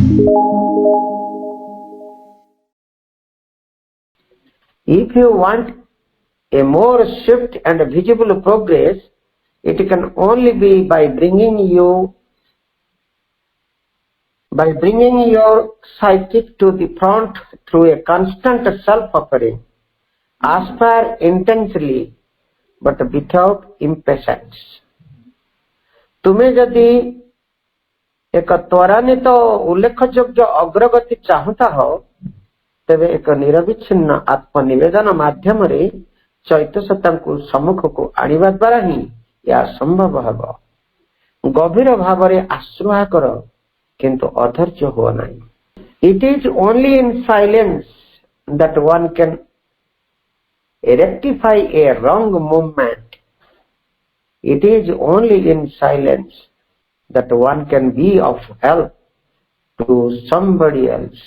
If you want a more swift and visible progress, it can only be by bringing your psychic to the front through a constant self-offering. Aspire intensely, but without impatience. तुमे जदि एक त्वरान्वित उल्लेखयोग्य अग्रगति चाहता हो तेबे एक निरविच्छिन्न आत्मनिवेदन माध्यम रे चैत्य सत्ता को सम्मुख को आनिबा द्वारा ही यह संभव हेबो। गभीर भाव रे आश्रय कर किंतु अधैर्य हो नहीं। It is only in silence that one can rectify a wrong movement. It is only in silence that one can be of help to somebody else.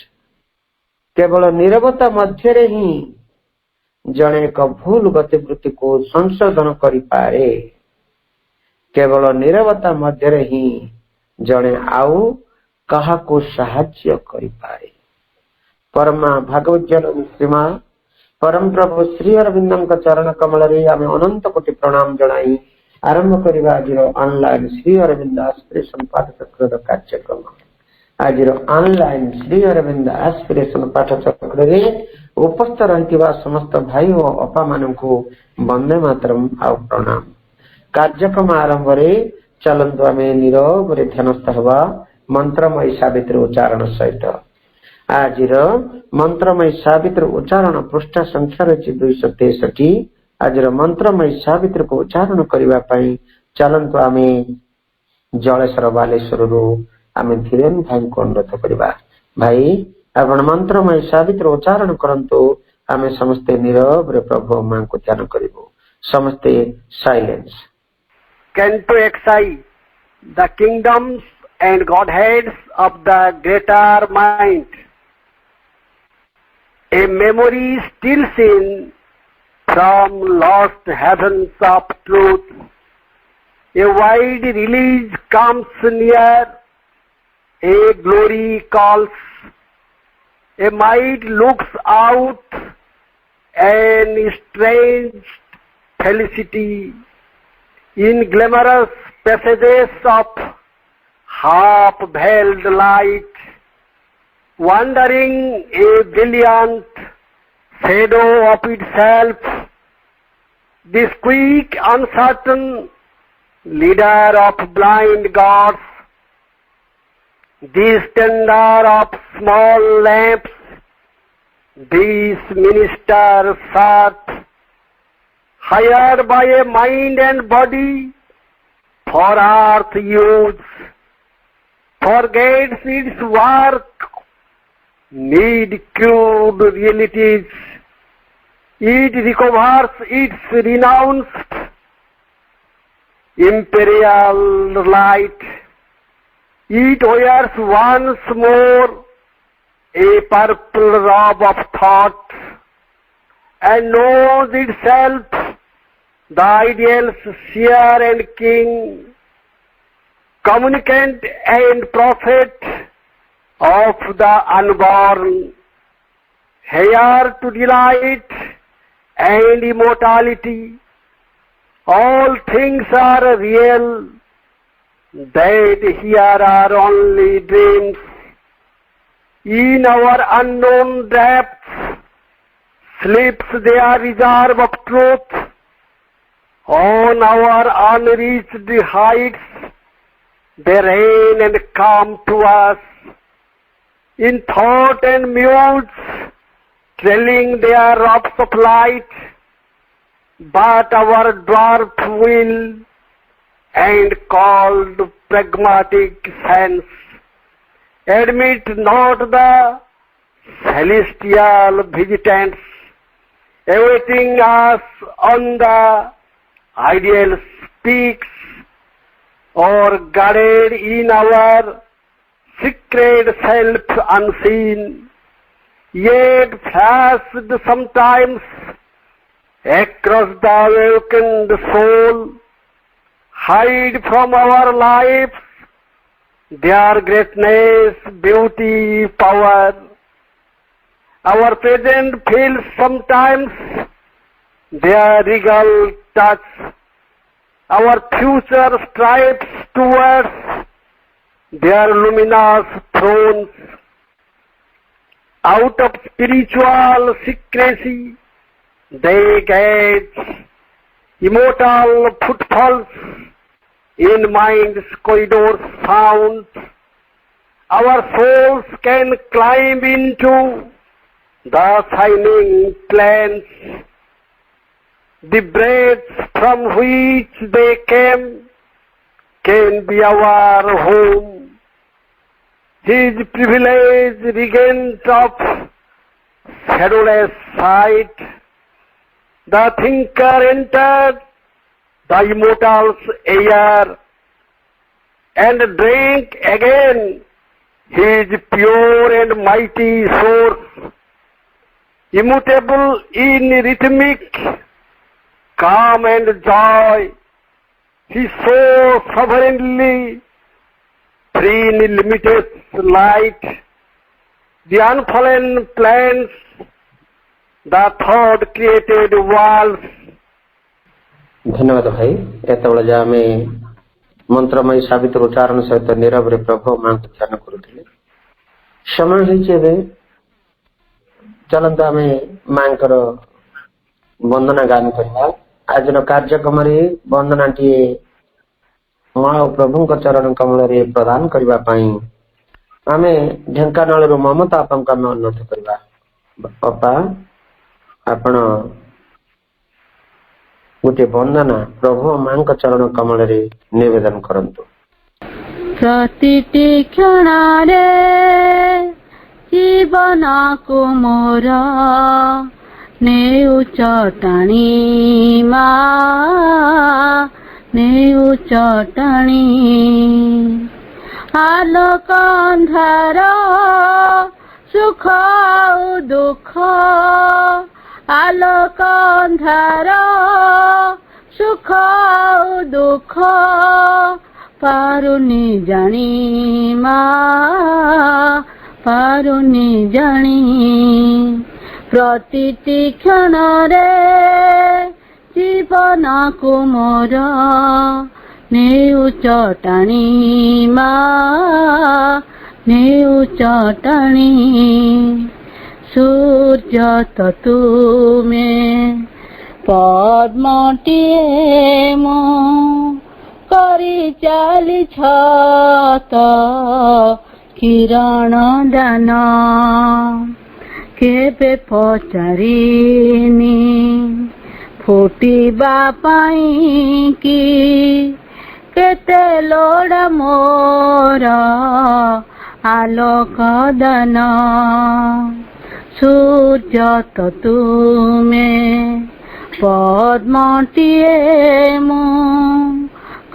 केवल नीरवता मध्य रे ही जने एक भूल गतिवृत्ति को संशोधन करि पारे। केवल नीरवता मध्य रे ही जने आउ कहा को साहाय्य करि पारे। परमा भागवत जन श्रीमा परम प्रभु श्री अरविंदन का चरण कमल रे आमे अनंत कोटि प्रणाम जणाई आरंभ करिबा आजिर ऑनलाइन श्री अरविंद एस्पिरेशन पाठचक्र कार्यक्रम। आजिर ऑनलाइन श्री अरविंद एस्पिरेशन पाठचक्र रे उपस्थित रहितबा समस्त भाई और अपा माननकु वंदे मातरम आ प्रणाम। कार्यक्रम आरंभ रे चलंतु आमे नीरव रे ध्यानस्थ हवा मंत्रमय सावित्री उच्चारण सहित। आजिर मंत्रमय सावित्री उच्चारण पृष्ठ संख्या रही 263। आजिर मंत्रमय सावित्री को उच्चारण करबा पई चलंतु आमे जलेश्वर बालेश्वर रु आमे धीरेन भाई को अनुरोध करबा। भाई आपण मंत्रमय सावित्री उच्चारण करंतु आमे समस्त नीरव रे प्रभु मां को ध्यान करिवो। समस्त silence. Canto XI, the kingdoms and godheads of the greater mind. A memory still seen from lost heavens of truth. A wide release comes near, a glory calls. A might looks out, an strange felicity in glamorous passages of half-veiled light, wandering a brilliant shadow of itself, this quick, uncertain leader of blind gods, this tender of small lamps, this minister sought, hired by a mind and body for earth use, forgets its work, need crude realities. It recovers its renounced imperial light. It wears once more a purple robe of thought and knows itself the ideal's seer and king, communicant and prophet of the unborn, here to delight and immortality. All things are real, that here are only dreams. In our unknown depths sleeps their reserve of truth. On our unreached heights they reign and come to us, in thought and muse, trailing their robes of light. But our dwarf will and called pragmatic sense admit not the celestial visitants awaiting us on the ideal peaks, or guarded in our secret self unseen, yet flashed sometimes across the awakened soul, hide from our lives their greatness, beauty, power. Our present feels sometimes their regal touch. Our future strives towards their luminous thrones. Out of spiritual secrecy, they gauge immortal footfalls in mind's corridors found. Our souls can climb into the shining plains. The breaths from which they came can be our home. His privilege regent of shadowless sight, the thinker entered the immortal's air and drank again his pure and mighty source, immutable in rhythmic calm and joy. He so sovereignly free in limitless light, the unfallen plants, the third created worlds. धन्यवाद भाई एतबेले जे आमे मंत्रमय सावित्र उच्चारण सहित नीरव रे प्रभु मां ध्यान करूथिले समय हिचेबे चलंत आमे मांकर वंदना गान करबा आज नो कार्यक्रम रे वंदना टी मां प्रभु को चरण कमल रे प्रदान करबा पई आमे ढेंकानाल रो ममता आपन का अनुरोध करबा पापा आपण गोटे वंदना प्रभु मां को चरण कमल रे निवेदन करंतु। प्रतिटी क्षण रे जीवन को मोर नेउ चटाणी माँ नेउ चटाणी आलोक अंधार सुख दुख आलोक अंधार सुख दुख पारुनी जानी माँ पारुनी जानी प्रतिटी क्षण रे जीवन को मोर नेउ चटाणी माँ नेउ चटाणी सूर्य तो तुमे पद्मटिए मो करी चाली छत किरण दान केबे पचारिनी फुटिबा पाई कि केते लोड़ मोर आलोक दान सूर्य तो तुमे पद्मटिए मो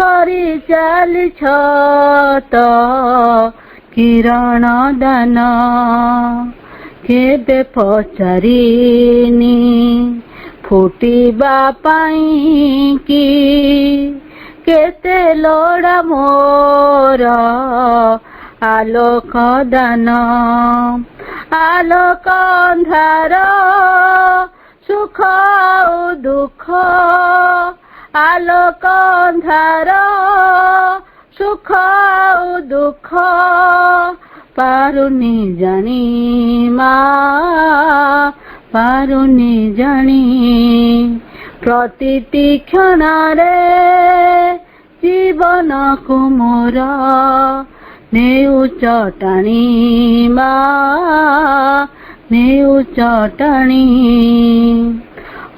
करी चाली छत किरण दान केबे पचारिनी फुटिबा पाई कि केते लोड़ मोर आलोक दान आलोक अंधार सुख दुख आलोक अंधार सुख दुख पारुनी जानी माँ पारुनी जानी प्रतिटी क्षण रे जीवन को मोर नेउ चटाणी माँ नेउ चटाणी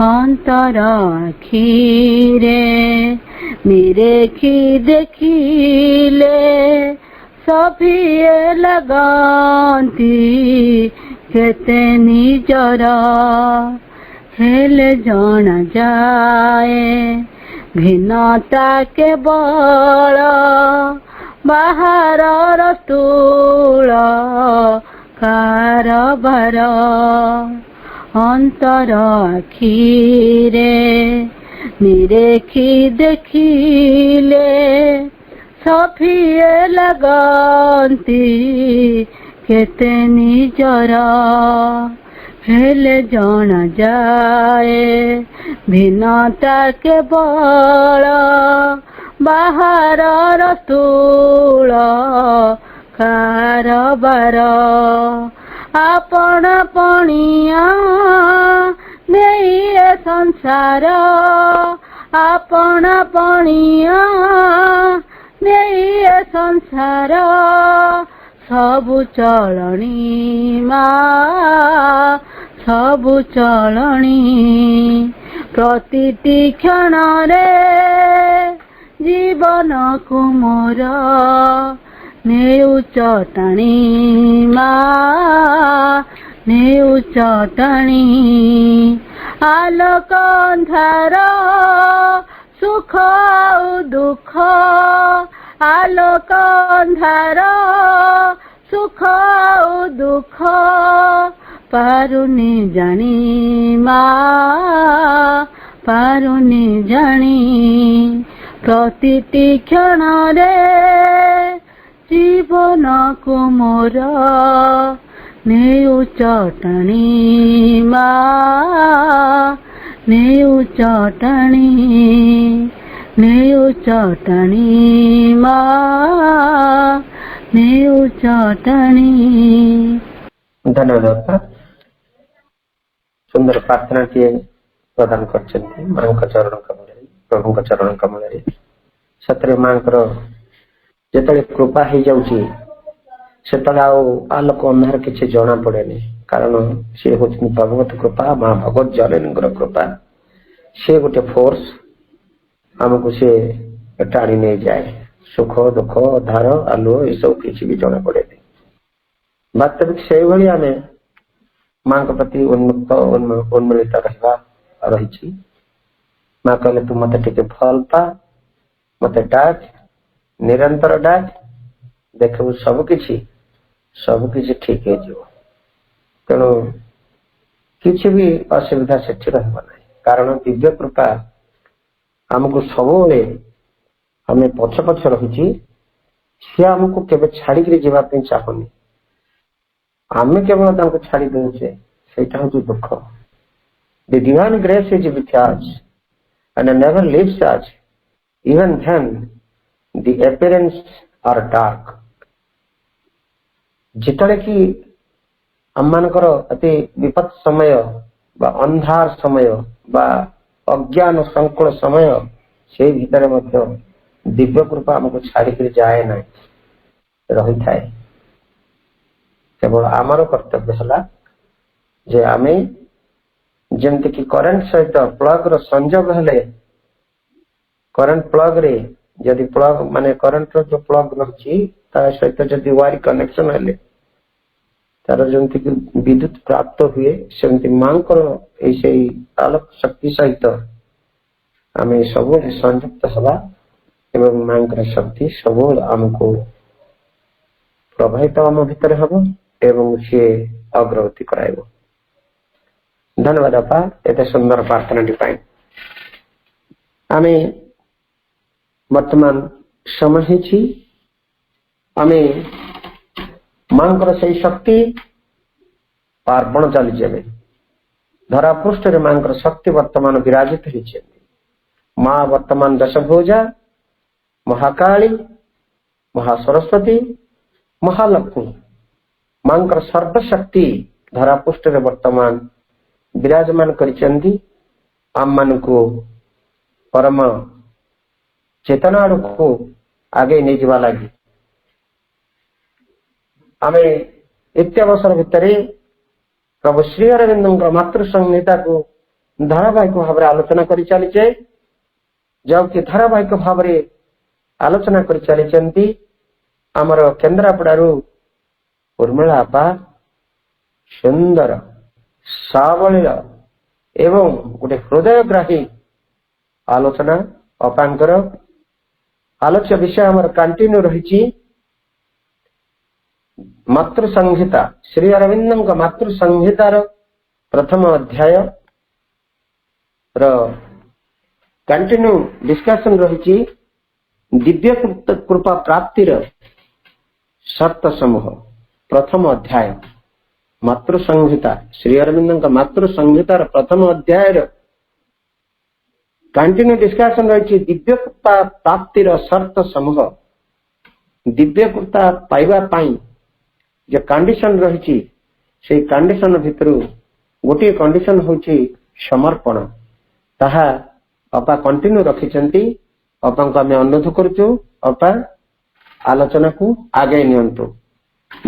अंतर आखिरे निरेखी देखिले सफिए लगती केते निजर हेले जणा जाए भिन्नता केवल बाहर स्थूल कारभार अंतर आखिरे निरेखी देखिले ସଫିଏ ଲାଗନ୍ତି କେତେ ନିଜର ହେଲେ ଜଣାଯାଏ ଭିନ୍ନତା କେବଳ ବାହାରର ସ୍ଥୂଳ କାରବାର ଆପଣ ପଣିଆ ନେଇ ଏ ସଂସାର ଆପଣ ପଣିଆ ନେଇ ଏ ସଂସାର ସବୁ ଚଳଣି ମା ସବୁ ଚଳଣି ପ୍ରତିଟି କ୍ଷଣରେ ଜୀବନକୁ ମୋର ନେଉଛ ଟାଣି ମା ନେଉଛ ଟାଣି ଆଲୋକ ଅନ୍ଧାର ସୁଖ ଆଉ ଦୁଃଖ ଆଲୋକ ଅନ୍ଧାର ସୁଖ ଆଉ ଦୁଃଖ ପାରୁନି ଜାଣି ମା ପାରୁନି ଜାଣି ପ୍ରତିଟି କ୍ଷଣରେ ଜୀବନକୁ ମୋର ନେଉଛ ଟାଣି ମା ନେଉଛ ଟାଣି ନେଉଛ ଟାଣି ମା ନେଉଛ ଟାଣି। ଧନ୍ୟବାଦ। ସୁନ୍ଦର ପ୍ରାର୍ଥନାଟିଏ ପ୍ରଦାନ କରିଛନ୍ତି ମାଙ୍କ ଚରଣ କମଳରେ ପ୍ରଭୁଙ୍କ ଚରଣ କମଳରେ। ସତରେ ମାଙ୍କର ଯେତେବେଳେ କୃପା ହେଇଯାଉଛି ସେତେବେଳେ ଆଉ ଆଲୋକ ଅନ୍ଧାର କିଛି ଜଣା ପଡେନି, କାରଣ ସେ ହଉଛନ୍ତି ଭଗବତ କୃପା, ମା ଭଗବତ ଜନନୀଙ୍କର କୃପା। ସେ ଗୋଟେ ଫୋର୍ସ ଆମକୁ ସେ ଟାଣି ନେଇଯାଏ। ସୁଖ ଦୁଃଖ ଅନ୍ଧାର ଆଲୁଅ ଏସବୁ କିଛି ବି ଜଣା ପଡେନି। ବାସ୍ତବିକ ସେଇଭଳି ଆମେ ମାଙ୍କ ପ୍ରତି ଉନ୍ମୁକ୍ତ ଉନ୍ମିଳିତ ରହିଛି। ମା କହିଲେ ତୁ ମତେ ଟିକେ ଭଲ ପା, ମତେ ଡାକ, ନିରନ୍ତର ଡାକ, ଦେଖିବୁ ସବୁକିଛି ଠିକ ହେଇଯିବ। ତେଣୁ କିଛି ବି ଅସୁବିଧା ସେଠି ରହିବ ନାହିଁ, କାରଣ ଦିବ୍ୟ କୃପା ଆମକୁ ସବୁବେଳେ ଆମେ ପଛ ରହିଛି। ସିଏ ଆମକୁ କେବେ ଛାଡିକିରି ଯିବା ପାଇଁ ଚାହୁଁନି, ଆମେ କେବଳ ତାଙ୍କୁ ଛାଡି ଦଉଛେ, ସେଇଟା ହଉଛି ଦୁଃଖ। The divine grace is with us and never leaves us, even then the appearance are dark. ଯେତେବେଳେ କି ଆମମାନଙ୍କର ଅତି ବିପଦ ସମୟ ବା ଅନ୍ଧାର ସମୟ ବା ଅଜ୍ଞାନ ସଂକୁଳ ସମୟ, ସେଇ ଭିତରେ ମଧ୍ୟ ଦିବ୍ୟ କୃପା ଆମକୁ ଛାଡିକିରି ଯାଏ ନାହିଁ, ରହିଥାଏ। କେବଳ ଆମର କର୍ତ୍ତବ୍ୟ ହେଲା ଯେ ଆମେ ଯେମିତିକି କରେଣ୍ଟ ସହିତ ପ୍ଲଗ ର ସଂଯୋଗ ହେଲେ, କରେଣ୍ଟ ପ୍ଲଗ ରେ ଯଦି ପ୍ଲଗ ମାନେ କରେଣ୍ଟ ର ଯୋଉ ପ୍ଲଗ ରହିଛି ତା ସହିତ ଯଦି ୱାର କନେକ୍ସନ ହେଲେ ତାର ଯେମିତିକି ବିଦ୍ୟୁତ ପ୍ରାପ୍ତ ହୁଏ, ସେମିତି ମାଙ୍କର ସେଇ ଆଲୋକ ଶକ୍ତି ସହିତ ଆମେ ସବୁବେଳେ ସଂଯୁକ୍ତ ହେବା ଏବଂ ମାଙ୍କର ଶକ୍ତି ସବୁବେଳେ ଆମକୁ ପ୍ରବାହିତ ଆମ ଭିତରେ ହବ ଏବଂ ସିଏ ଅଗ୍ରଗତି କରାଇବ। ଧନ୍ୟବାଦ ବାପା ଏତେ ସୁନ୍ଦର ପ୍ରାର୍ଥନାଟି ପାଇଁ। ଆମେ ବର୍ତ୍ତମାନ ସମୟ ହେଇଛି, ଆମେ ମାଙ୍କର ସେଇ ଶକ୍ତି ପାର୍ବଣ ଚାଲିଛି। ଏବେ ଧରା ପୃଷ୍ଠରେ ମାଙ୍କର ଶକ୍ତି ବର୍ତ୍ତମାନ ବିରାଜିତ ହେଇଛନ୍ତି। ମା ବର୍ତ୍ତମାନ ଦଶଭୁଜା, ମହାକାଳୀ, ମହାସରସ୍ୱତୀ, ମହାଲକ୍ଷ୍ମୀ, ମାଙ୍କର ସର୍ବଶକ୍ତି ଧରା ପୃଷ୍ଠରେ ବର୍ତ୍ତମାନ ବିରାଜମାନ କରିଛନ୍ତି। ଆମମାନଙ୍କୁ ପରମ ଚେତନା ଆଡକୁ ଆଗେଇ ନେଇଯିବା ଲାଗି ଆମେ ଏତେ ଅବସର ଭିତରେ ପ୍ରଭୁ ଶ୍ରୀ ଅରବିନ୍ଦଙ୍କ ମାତୃ ସଂହିତାକୁ ଧାରାବାହିକ ଭାବରେ ଆଲୋଚନା କରି ଚାଲିଛେ। ଯାହାକି ଧାରାବାହିକ ଭାବରେ ଆଲୋଚନା କରି ଚାଲିଛନ୍ତି ଆମର କେନ୍ଦ୍ରାପଡାରୁ ଉର୍ମିଳା ଆପା। ସୁନ୍ଦର ସାବଳୀଳ ଏବଂ ଗୋଟେ ହୃଦୟଗ୍ରାହୀ ଆଲୋଚନା। ଅପାଙ୍କର ଆଲୋଚ୍ୟ ବିଷୟ ଆମର କଣ୍ଟିନ୍ୟୁ ରହିଛି ମାତୃ ସଂହିତା, ଶ୍ରୀ ଅରବିନ୍ଦଙ୍କ ମାତୃ ସଂହିତାର ପ୍ରଥମ ଅଧ୍ୟାୟ ର କଣ୍ଟିନ୍ୟୁ ଡିସ୍କସନ ରହିଛି दिव्य कृपा प्राप्तिर शर्त समूह प्रथम अध्याय मातृ संहिता श्री अरविंद मातृ संहितार प्रथम अध्याय कंटिन्यू डिस्कशन रही दिव्य कृपा प्राप्तिर शर्त समूह दिव्य कृपा पाइबा पाई जो कंडीशन रही से कंडीशन भितर गोटे कंडीशन होची समर्पण ताहा अपा कंटिन्यू रखिचंती अपा को आम अनुरोध करूँ अपा आलोचना को आगे नियंतु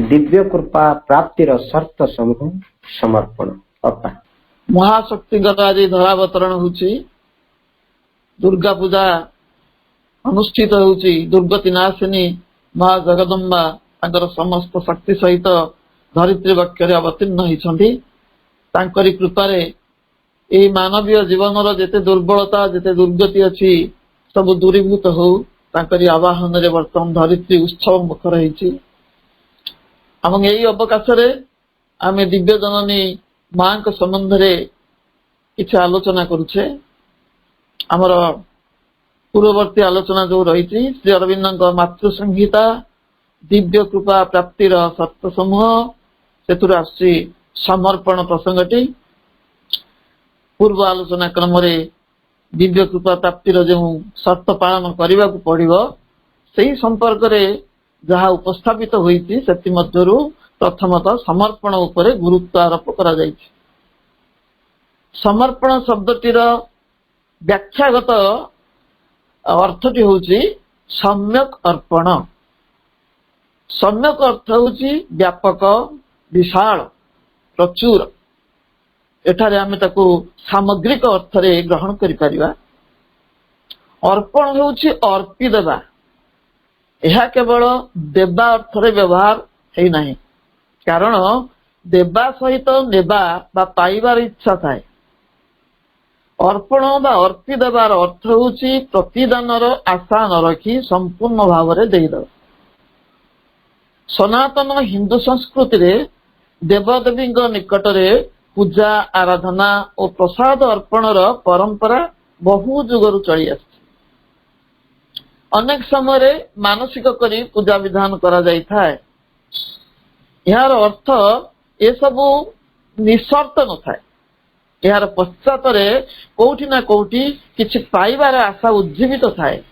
दिव्य कृपा प्राप्तिर शर्त समूह समर्पण अपा महाशक्ति आज धरावतरण होची दुर्गा पूजा अनुष्ठित होची दुर्गति नाशिनी माँ जगदम्बा तांकर समस्त शक्ति सहित धरित्री वक्षरे अवतीर्ण होती तांकरी कृपारे एई मानवीय जीवन जेते दुर्बलता जेते दुर्गति अच्छी सब दूरीभूत हो तांकरी आवाहन रे वर्तमान धरित्री उत्सव मुखर होती एवं यही अवकाश आमे दिव्य जननी माँ के संबंध रे किसी आलोचना करुचे आमर पूर्ववर्ती आलोचना जो रही श्री अरविंद मातृ संहिता दिव्य कृपा प्राप्तिर शर्त समूह से समर्पण प्रसंगटी पूर्व आलोचना क्रम दिव्य कृपा प्राप्तिर जो शर्त पालन करने को पड़ो से संपर्क में जहाँ उपस्थापित होती प्रथमतः समर्पण उपरे गुरुत्व आरोप करा जायछि। समर्पण शब्दटीर व्याख्यागत अर्थटी होची सम्यक अर्पण। सम्यक अर्थ होची व्यापक विशाल प्रचुर एठारे आमे ताकू सामग्रिक अर्थ रे ग्रहण करि परिबा। अर्पण होची अर्पी देबा यह केवल देवा अर्थ रे व्यवहार है नहीं कारण देवा सहित नेबा बा पाइबार इच्छा थाए। अर्पण बा अर्पी देवार अर्थ होची प्रतिदानर आशा न रखी संपूर्ण भाव रे देइदब। सनातन हिंदू संस्कृति रे देवदेवी निकट रे पूजा आराधना और प्रसाद अर्पणर परंपरा बहु जुगरु चली आछि। अनेक समय मानसिक करी पूजा विधान करा जाय थाए। यार अर्थ ए सबु निशर्त न थाए। यार पश्चात रे कोठी ना कोठी किछि पाइबार आशा उज्जीवित थाए।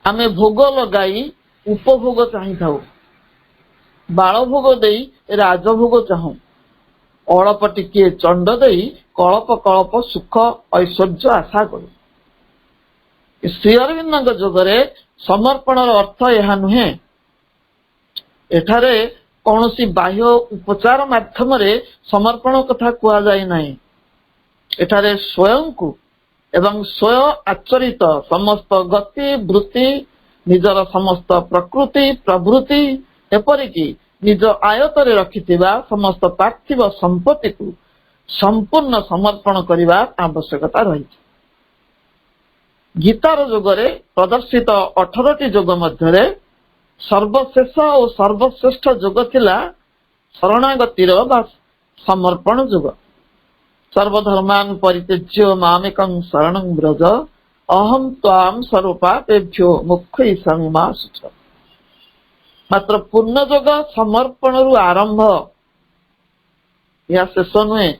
आमे भोग लगाई उपभोग चाहि थाउ। बाल भोग देई राजभोग चाहू। अल्प टिके चंड देई कल्प कल्प सुख ऐश्वर्य आशा करू। श्री अरविंद जोगरे समर्पणर अर्थ यह नुहे। एठारे कौनसी बाह्य उपचार माध्यम समर्पण कथा कुआ जाय नहीं। एठारे स्वयं को एवं स्वयं आचरित समस्त गति वृत्ति निजर समस्त प्रकृति प्रवृत्ति एपरिकी निज आयतरे रखिथिबा समस्त पार्थिव संपत्ति को संपूर्ण समर्पण करने आवश्यकता रही। गीतार जोगरे प्रदर्शित 18टी जोग मध्य सर्वशेष और सर्वश्रेष्ठ जोग थिला शरणागतिर बा समर्पण जोग। सर्वधर्मान परित्यज्य मामेकं शरणं व्रज अहम त्वाम सर्वपापेभ्यो मुक्तिं मा शुच। मात्र पूर्ण जोग समर्पण रु आरंभ या शेष नुहे।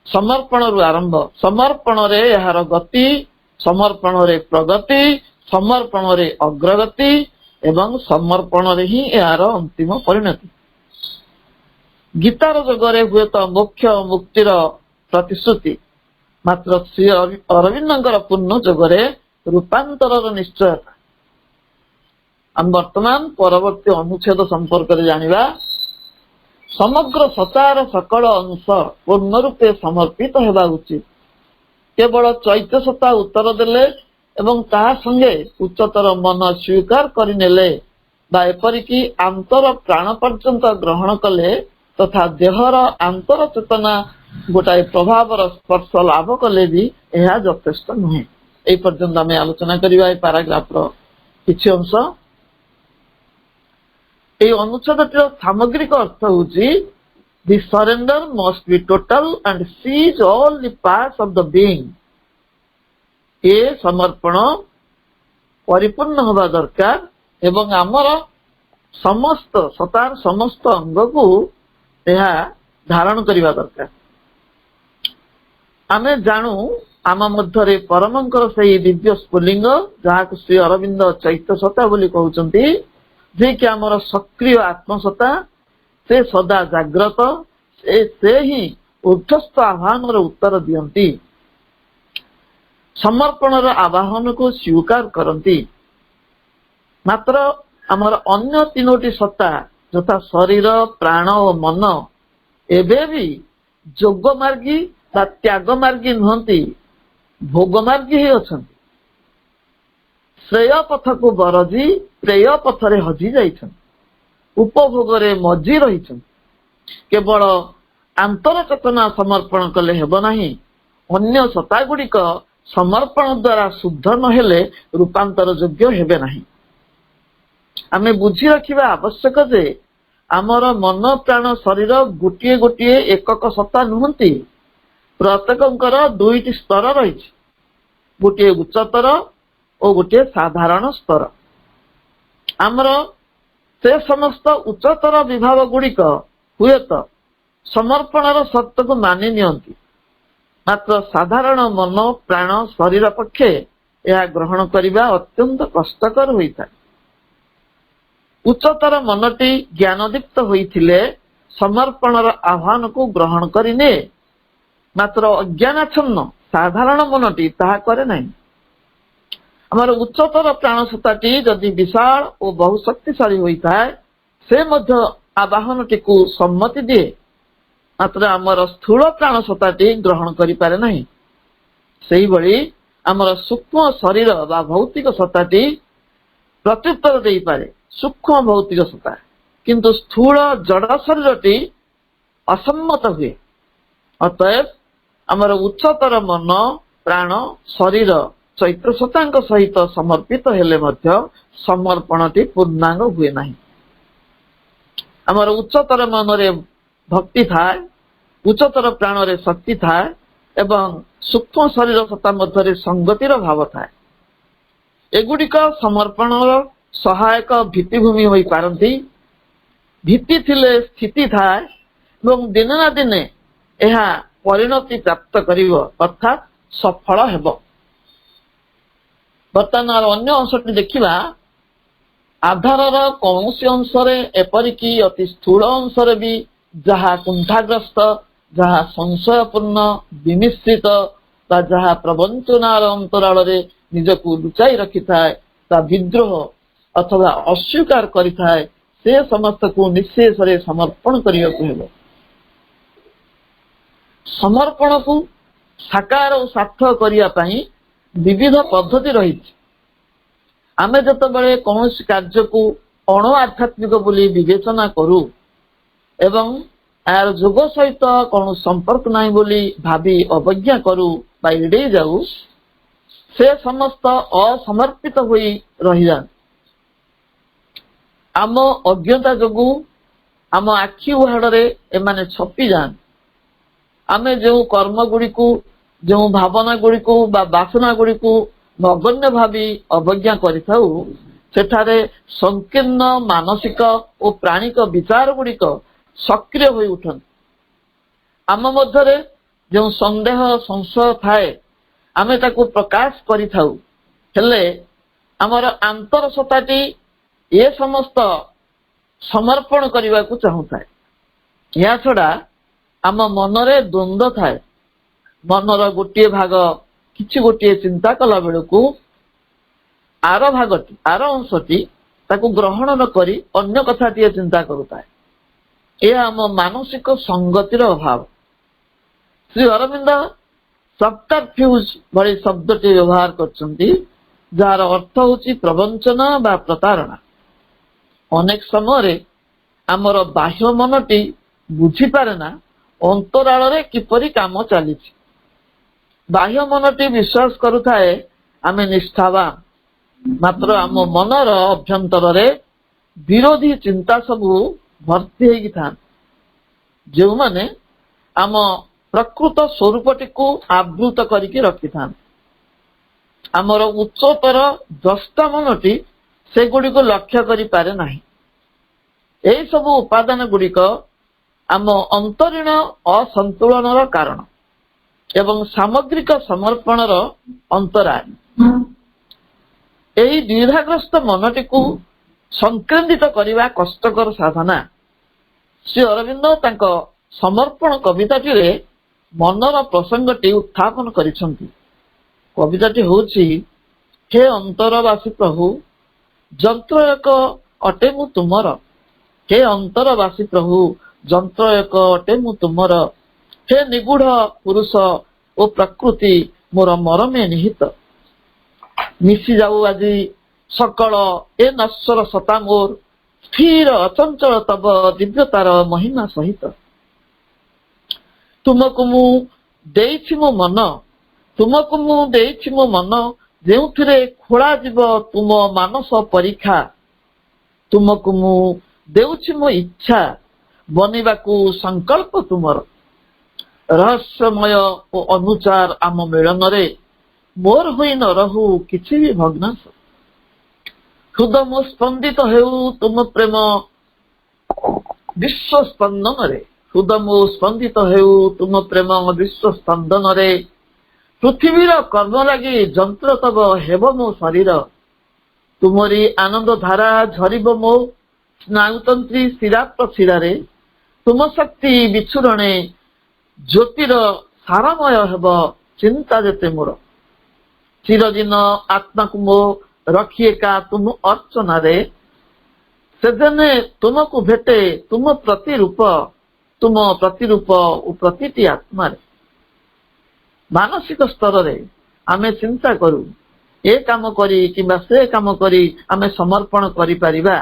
समर्पण रु आरंभ समर्पण रे यार गति समर्पण रे प्रगति समर्पण रे अग्रगति एवं समर्पण रे ही यार अंतिम परिणति। गीतार जोगरे हुए तो मोक्ष मुक्तिर प्रतिश्रुति मात्र श्री अरविंदर पूर्ण जोगरे रूपांतर निश्चयता। हम वर्तमान परवर्ती अनुच्छेद संपर्क में जानिबा। समग्र सतार सकल अंश पूर्ण रूपे समर्पित हेबा उचित। केवल चैत्य सत्ता उत्तर देले एवं ताहा संगे उच्चतर मन स्वीकार करिनेले बा एपरिकी आंतर प्राण पर्यंत ग्रहण कले तथा देहर आंतर चेतना गोटाए प्रभावर स्पर्श लाभ कले भी यह यथेष्ट नुहे। यही पर्यंत आम आलोचना करवा पाराग्राफ किछि अंश। ये अनुच्छेदटीर सामग्रिक अर्थ होची the surrender must be total and seize all the parts of the being। ये समर्पण परिपूर्ण होगा दरकार एवं आमर समस्त सतार समस्त अंग को यह धारण करने दरकार। आमे जानू आम मध्य परमंकर से दिव्य स्फुलिंग जहाँ श्री अरविंद चैत्य सत्ता बोली कहते जे कि आमर सक्रिय आत्मसत्ता से सदा जाग्रत से ही ऊर्ध्वस्थ आह्वान उत्तर दियंती समर्पण आवाहन को स्वीकार करती। मात्र आमर अन्य तीनोटी सत्ता यथा शरीर प्राण और मन एबे भी जोग मार्गी बा त्याग मार्गी नुहंती भोग मार्गी ही अछंती। श्रेय पथ को बरजी प्रेय पथरे हजी जाइछन उपभोग रे मजी रहिछन। केवल आंतर चेतना समर्पण कले हेब नाही, अन्य सत्ता गुड़िक समर्पण द्वारा शुद्ध नहेले रूपांतर योग्य हेबे नाही। आमे बुझी रखिबा आवश्यक जे आमर मन प्राण शरीर गोटे गोटे एकक सत्ता नुहंती। प्रत्येकंकर दुईटी स्तर रही, गोटे उच्चतर और गोटे साधारण स्तर। आमर से समस्त उच्चतर विभाग गुड़िक हुए तो समर्पणर शर्त को मानि नियंती, मात्र साधारण मन प्राण शरीर पक्षे यह ग्रहण करने अत्यंत कष्टकर होता है। उच्चतर मनटी ज्ञानदीप्त होइथिले समर्पणर आह्वान को ग्रहण करिने, मात्र अज्ञानाच्छन्न साधारण मनटी ताहा करे नहीं। आमर उच्चतर प्राणसत्ताटी जदि विशाल और बहुशक्तिशाली होता है से मध्य आवाहनटी को सम्मति दिए, मात्र आमर स्थूल प्राणसत्ताटी ग्रहण करि पारे नहीं। सेही भली आमर सूक्ष्म शरीर बा भौतिक सत्ताटी प्रत्युत्तर दे पारे सूक्ष्म भौतिक सत्ता, किंतु स्थूल जड़ शरीरटी असम्मत हुए। अतएव आमर उच्चतर मन प्राण शरीर चैत्र सत्तांक सहित समर्पित हेले मध्य समर्पणटी पूर्णांग हुए नहीं। आमर उच्चतर मन रे भक्ति थाए, उच्चतर प्राण रे शक्ति थाए एवं सूक्ष्म शरीर सत्ता मध्य संगतिर भाव थाए। एगुड़िक समर्पणर सहायक भित्तिभूमि होई पारंती। भित्ति थिले स्थिति थाए एवं दिने ना दिने यह परिणति प्राप्त करिव अर्थात सफल हेब। बर्तमान अन्य अंशटी देखिबा, आधारर कौनसी अंशरे एपरिकी अति स्थूल अंशरे भी जहा कुंठाग्रस्त जहा संशयपूर्ण विमिश्रित बा जहा प्रवंचनार अंतराल निजक लुचाई रखि थाए ता विद्रोह अथवा अस्वीकार करि थाए से समस्त को निशेष समर्पण करिया को हेबो। समर्पण को साकार और सार्थक करिया पई विविध पद्धति रही। आमे जतबेले कौनसी कार्य को अण आध्यात्मिक बोली विवेचना करू एवं यार जोग सहित कौन संपर्क नहीं बोली भावी अवज्ञा करू बा एड़े जाऊ, से समस्त असमर्पित होई रही जान। आम अज्ञता जोगु आम आखि उहाड़े एमाने छपी जान। आमे जो कर्म गुड़ी को जो भावना गुड़ी को बा वासना गुड़ी को नगण्य भावी अवज्ञा करिथाउ, सेठारे संकीर्ण मानसिक और प्राणिक विचार गुड़िक सक्रिय होई उठन। आम मध्यरे जो संदेह संशय थाए आमे ताकू प्रकाश करिथाउ, हेले आमर आंतर सत्ताटी ये समस्त समर्पण करने को चाहूए। या छड़ा आम मनरे द्वंद्व थाए। मनर गोटे भाग किछि गोटे चिंता कला बेलू आर भागटी आर अंशटी ताकू ग्रहण न करी अन्य कथाटीए चिंता करुताए। यह आम मानसिक संगतिर अभाव। श्री अरविंद सबटरफ्यूज भली शब्दटी व्यवहार करछंती, जार अर्थ होची प्रवंचना बा प्रतारणा। अनेक समय आमर बाह्य मनटी बुझी पारे ना अंतराल रे किपरि काम चली। बाह्य मनटी विश्वास करुथाए आमे निष्ठावान, मात्र आम मनर अभ्यंतर रे विरोधी चिंता सबू भर्ती होगी था, जो माने आम प्रकृत स्वरूपटी को आवृत करके रखि था। ଆମର ଉଚ୍ଚତର ଦ୍ରଷ୍ଟା ମନଟି ସେଗୁଡ଼ିକୁ ଲକ୍ଷ୍ୟ କରିପାରେ ନାହିଁ। ଏହି ସବୁ ଉପାଦାନ ଗୁଡ଼ିକ ଆମ ଅନ୍ତରୀଣ ଅସନ୍ତୁଳନର କାରଣ ଏବଂ ସାମଗ୍ରିକ ସମର୍ପଣର ଅନ୍ତରାୟ। ଏହି ଦ୍ୱିଧାଗ୍ରସ୍ତ ମନଟିକୁ ସଂକେନ୍ଦ୍ରିତ କରିବା କଷ୍ଟକର ସାଧନା। ଶ୍ରୀ ଅରବିନ୍ଦ ତାଙ୍କ ସମର୍ପଣ କବିତାଟିରେ ମନର ପ୍ରସଙ୍ଗଟି ଉତ୍ଥାପନ କରିଛନ୍ତି। କବିତାଟି ହେଉଛି, ହେ ଅନ୍ତରବାସୀ ପ୍ରଭୁ, ଯନ୍ତ୍ର ଏକ ଅଟେ ମୁଁ ତୁମର। ହେ ଅନ୍ତରବାସୀ ପ୍ରଭୁ, ଯନ୍ତ୍ର ଏକ ଅଟେ ମୁଁ ତୁମର। ହେ ନିଗୁଢ଼ ପୁରୁଷ ଓ ପ୍ରକୃତି ମୋର ମରମେ ନିହିତ। ମିଶି ଯାଉ ଆଜି ସକଳ ଏ ନଶ୍ୱର ସତା ମୋର, ସ୍ଥିର ଅଚଞ୍ଚଳ ତବ ଦିବ୍ୟତାର ମହିମା ସହିତ। ତୁମକୁ ମୁଁ ଦେଇଛି ମୋ ମନ, ତୁମକୁ ମୁଁ ଦେଇଛି ମୋ ମନ, ଯେଉଁଥିରେ ଖୋଳାଯିବ ତୁମ ମାନସ ପରୀକ୍ଷା। ତୁମକୁ ମୁଁ ଦେଉଛି ମୋ ଇଚ୍ଛା, ବନିବାକୁ ସଂକଳ୍ପ ତୁମର। ରହସ୍ୟମୟ ଓ ଅନୁଚାର ଆମ ମିଳନରେ, ମୋର ହୋଇ ନ ରହୁ କିଛି ବି ଭଗ୍ନାଂଶ। ହୃଦ ମୋ ସ୍ପନ୍ଦିତ ହେଉ ତୁମ ପ୍ରେମ ବିଶ୍ୱ ସ୍ପନ୍ଦନରେ। ହୃଦ ମୋ ସ୍ପନ୍ଦିତ ହେଉ ତୁମ ପ୍ରେମ ବିଶ୍ୱ ସ୍ପନ୍ଦନରେ। ପୃଥିବୀର କର୍ମ ଲାଗି ଯନ୍ତ୍ର ତବ ହେବ ମୋ ଶରୀର। ତୁମରି ଆନନ୍ଦ ଧାରା ଝରିବ ମୋ ସ୍ନାୟୁତନ୍ତ୍ରୀ ଶିରା ପ୍ରଶିରାରେ। ତୁମ ଶକ୍ତି ବିଛୁରଣେ ଜ୍ୟୋତିର ସାରମୟ ହେବ ଚିନ୍ତା ଯେତେ ମୋର। ଚିରଦିନ ଆତ୍ମାକୁ ମୋ ରଖି ଏକା ତୁମ ଅର୍ଚ୍ଚନାରେ। ସେଦିନେ ତୁମକୁ ଭେଟେ ତୁମ ପ୍ରତିରୂପ ଓ ପ୍ରତିଟି ଆତ୍ମାରେ। ମାନସିକ ସ୍ତରରେ ଆମେ ଚିନ୍ତା କରୁ, ଏ କାମ କରି କିମ୍ବା ସେ କାମ କରି ଆମେ ସମର୍ପଣ କରିପାରିବା।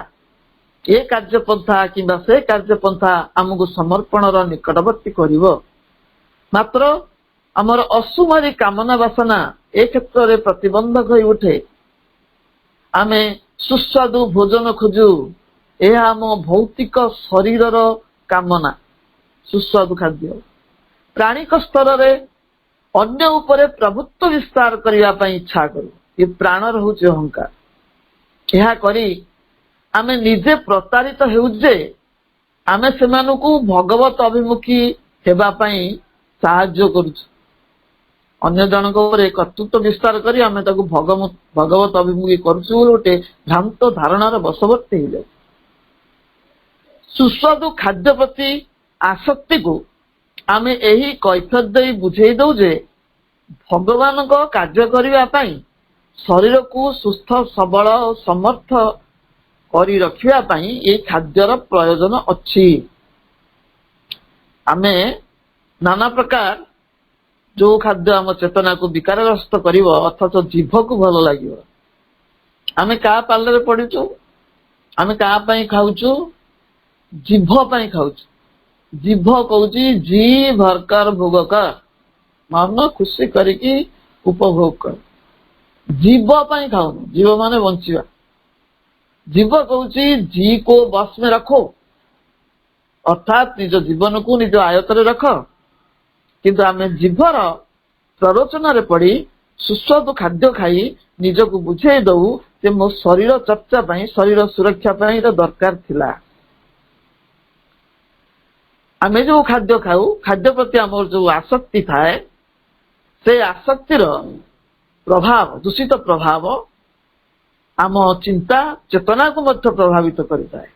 ଏ କାର୍ଯ୍ୟପନ୍ଥା କିମ୍ବା ସେ କାର୍ଯ୍ୟପନ୍ଥା ଆମକୁ ସମର୍ପଣର ନିକଟବର୍ତ୍ତୀ କରିବ। ମାତ୍ର ଆମର ଅସୁମାରୀ କାମନା ବାସନା ଏ କ୍ଷେତ୍ରରେ ପ୍ରତିବନ୍ଧକ ହୋଇ ଉଠେ। ଆମେ ସୁସ୍ୱାଦୁ ଭୋଜନ ଖୋଜୁ, ଏହା ଆମ ଭୌତିକ ଶରୀରର କାମନା। ସୁସ୍ୱାଦୁ ଖାଦ୍ୟ ପ୍ରାଣିକ ସ୍ତରରେ ଅନ୍ୟ ଉପରେ ପ୍ରଭୁତ୍ୱ ବିସ୍ତାର କରିବା ପାଇଁ ଇଚ୍ଛା କରୁ। ଏ ପ୍ରାଣର ହେଉଛି ଅହଙ୍କାର। ଏହା କରି ଆମେ ନିଜେ ପ୍ରତାରିତ ହେଉଛୁ ଯେ ଆମେ ସେମାନଙ୍କୁ ଭଗବତ ଅଭିମୁଖୀ ହେବା ପାଇଁ ସାହାଯ୍ୟ କରୁଛୁ। ଅନ୍ୟ ଜଣଙ୍କ ଉପରେ କର୍ତ୍ତୃତ୍ୱ ବିସ୍ତାର କରି ଆମେ ତାକୁ ଭଗବତ ଅଭିମୁଖୀ କରୁଛୁ ବୋଲି ଗୋଟେ ଭ୍ରାନ୍ତ ଧାରଣାର ବଶବର୍ତ୍ତୀ ହେଇଯାଉ। ସୁସ୍ୱାଦୁ ଖାଦ୍ୟ ପ୍ରତି ଆସକ୍ତିକୁ ଆମେ ଏହି କୈଫିୟତ ଦେଇ ବୁଝେଇ ଦଉ ଯେ ଭଗବାନଙ୍କ କାର୍ଯ୍ୟ କରିବା ପାଇଁ ଶରୀରକୁ ସୁସ୍ଥ ସବଳ ଓ ସମର୍ଥ କରି ରଖିବା ପାଇଁ ଏହି ଖାଦ୍ୟର ପ୍ରୟୋଜନ ଅଛି। ଆମେ ନାନା ପ୍ରକାର ଯୋଉ ଖାଦ୍ୟ ଆମ ଚେତନାକୁ ବିକାରଗ୍ରସ୍ତ କରିବ ଅଥଚ ଜିଭକୁ ଭଲ ଲାଗିବ। ଆମେ କାହା ପାଲରେ ପଡିଛୁ? ଆମେ କାହା ପାଇଁ ଖାଉଛୁ? ଜିଭ ପାଇଁ ଖାଉଛୁ। ଜିଭ କହୁଛି ଜି ଭରକର ଭୋଗ କର, ମନ ଖୁସି କରିକି ଉପଭୋଗ କର। जीव खाऊन जीव माने बंचिबा जीव कौची जी को बस में रखो अर्थात निज जीवन को निज आयतर रख किंतु आम जीवर प्ररोचन पड़ी सुस्वादु खाद्य खाई निज को बुझे दऊ जे मो शरीर चर्चा पाई शरीर सुरक्षा पाई दरकार थिला। आमे जो खाद्य खाऊ खाद्य प्रति आमर जो आसक्ति थाए से आसक्तिर प्रभाव दूषित प्रभाव आम चिंता चेतना को मध्य प्रभावित करता है।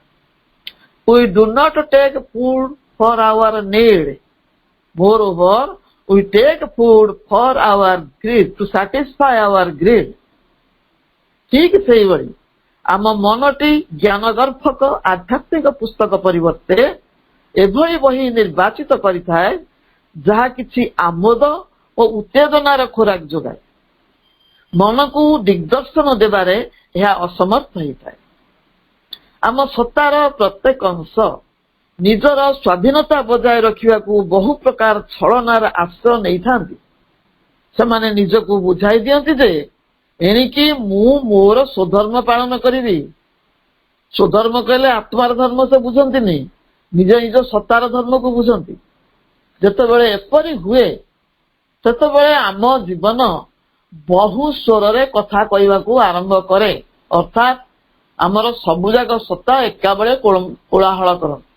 We do not take food for our need. Moreover, we take food for our greed, to satisfy our greed. ठीक से बड़ी आम मनटी ज्ञानगर्भक आध्यात्मिक पुस्तक परिवर्ते एभली बही निर्वाचित करिथाए जहा किछि आमोद और उत्तेजनार खोराक जोगाए मन को दिग्दर्शन देबारे यह असमर्थ होता है। आम सत्तार प्रत्येक अंश निजर स्वाधीनता बजाय रखा बहु प्रकार छलनार आश्रय नहीं थांती। से माने निजको बुझाई दियंती जे एणिकी मु मोर स्वधर्म पालन करी। स्वधर्म कहले आत्मार धर्म से बुझंती नहीं निज निज सत्तार धर्म को बुझंती। जेतेबेले एपरि हुए सेतेबेले आम जीवन ବହୁ ସ୍ୱରରେ କଥା କହିବାକୁ ଆରମ୍ଭ କରେ, ଅର୍ଥାତ୍ ଆମର ସବୁଯାକ ସତ୍ତା ଏକାବେଳେ କୋଳାହଳ କରନ୍ତି।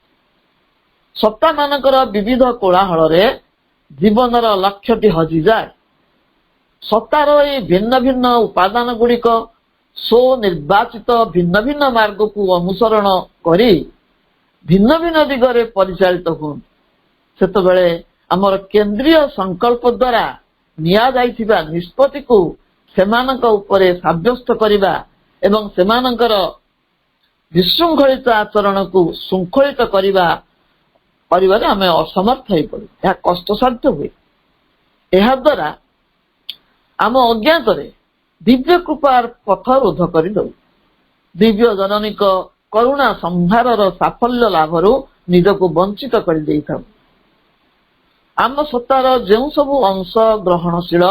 ସତ୍ତା ମାନଙ୍କର ବିବିଧ କୋଳାହଳରେ ଜୀବନର ଲକ୍ଷ୍ୟଟି ହଜିଯାଏ। ସତ୍ତାର ଏହି ଭିନ୍ନ ଭିନ୍ନ ଉପାଦାନ ଗୁଡ଼ିକ ସୁନିର୍ବାଚିତ ଭିନ୍ନ ଭିନ୍ନ ମାର୍ଗକୁ ଅନୁସରଣ କରି ଭିନ୍ନ ଭିନ୍ନ ଦିଗରେ ପରିଚାଳିତ ହୁଅନ୍ତି। ସେତେବେଳେ ଆମର କେନ୍ଦ୍ରୀୟ ସଂକଳ୍ପ ଦ୍ୱାରା ନିଆଯାଇଥିବା ନିଷ୍ପତ୍ତିକୁ ସେମାନଙ୍କ ଉପରେ ସାବ୍ୟସ୍ତ କରିବା ଏବଂ ସେମାନଙ୍କର ବିଶୃଙ୍ଖଳିତ ଆଚରଣକୁ ଶୃଙ୍ଖଳିତ କରିବାରେ ଆମେ ଅସମର୍ଥ ହୋଇପଡ଼ୁ। ଏହା କଷ୍ଟସାଧ୍ୟ ହୁଏ। ଏହାଦ୍ୱାରା ଆମ ଅଜ୍ଞାତରେ ଦିବ୍ୟ କୃପାର ପଥ ରୋଧ କରିଦେଉ। ଦିବ୍ୟ ଜନନୀଙ୍କ କରୁଣା ସଂହାରର ସାଫଲ୍ୟ ଲାଭରୁ ନିଜକୁ ବଞ୍ଚିତ କରିଦେଇଥାଉ। ଆମ ସତ୍ତାର ଯେଉଁ ସବୁ ଅଂଶ ଗ୍ରହଣଶୀଳ,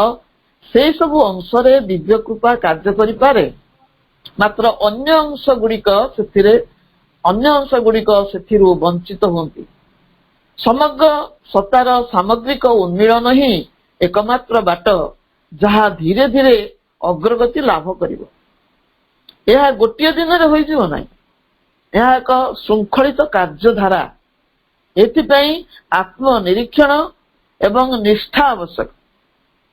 ସେହି ସବୁ ଅଂଶରେ ଦିବ୍ୟ କୃପା କାର୍ଯ୍ୟ କରିପାରେ, ମାତ୍ର ଅନ୍ୟ ଅଂଶ ଗୁଡ଼ିକ ସେଥିରୁ ବଞ୍ଚିତ ହୁଅନ୍ତି। ସମଗ୍ର ସତ୍ତାର ସାମଗ୍ରିକ ଉନ୍ମିଳନ ହିଁ ଏକମାତ୍ର ବାଟ ଯାହା ଧୀରେ ଧୀରେ ଅଗ୍ରଗତି ଲାଭ କରିବ। ଏହା ଗୋଟିଏ ଦିନରେ ହୋଇଯିବ ନାହିଁ। ଏହା ଏକ ଶୃଙ୍ଖଳିତ କାର୍ଯ୍ୟଧାରା। ଏଥିପାଇଁ ଆତ୍ମନିରୀକ୍ଷଣ ଏବଂ ନିଷ୍ଠା ଆବଶ୍ୟକ।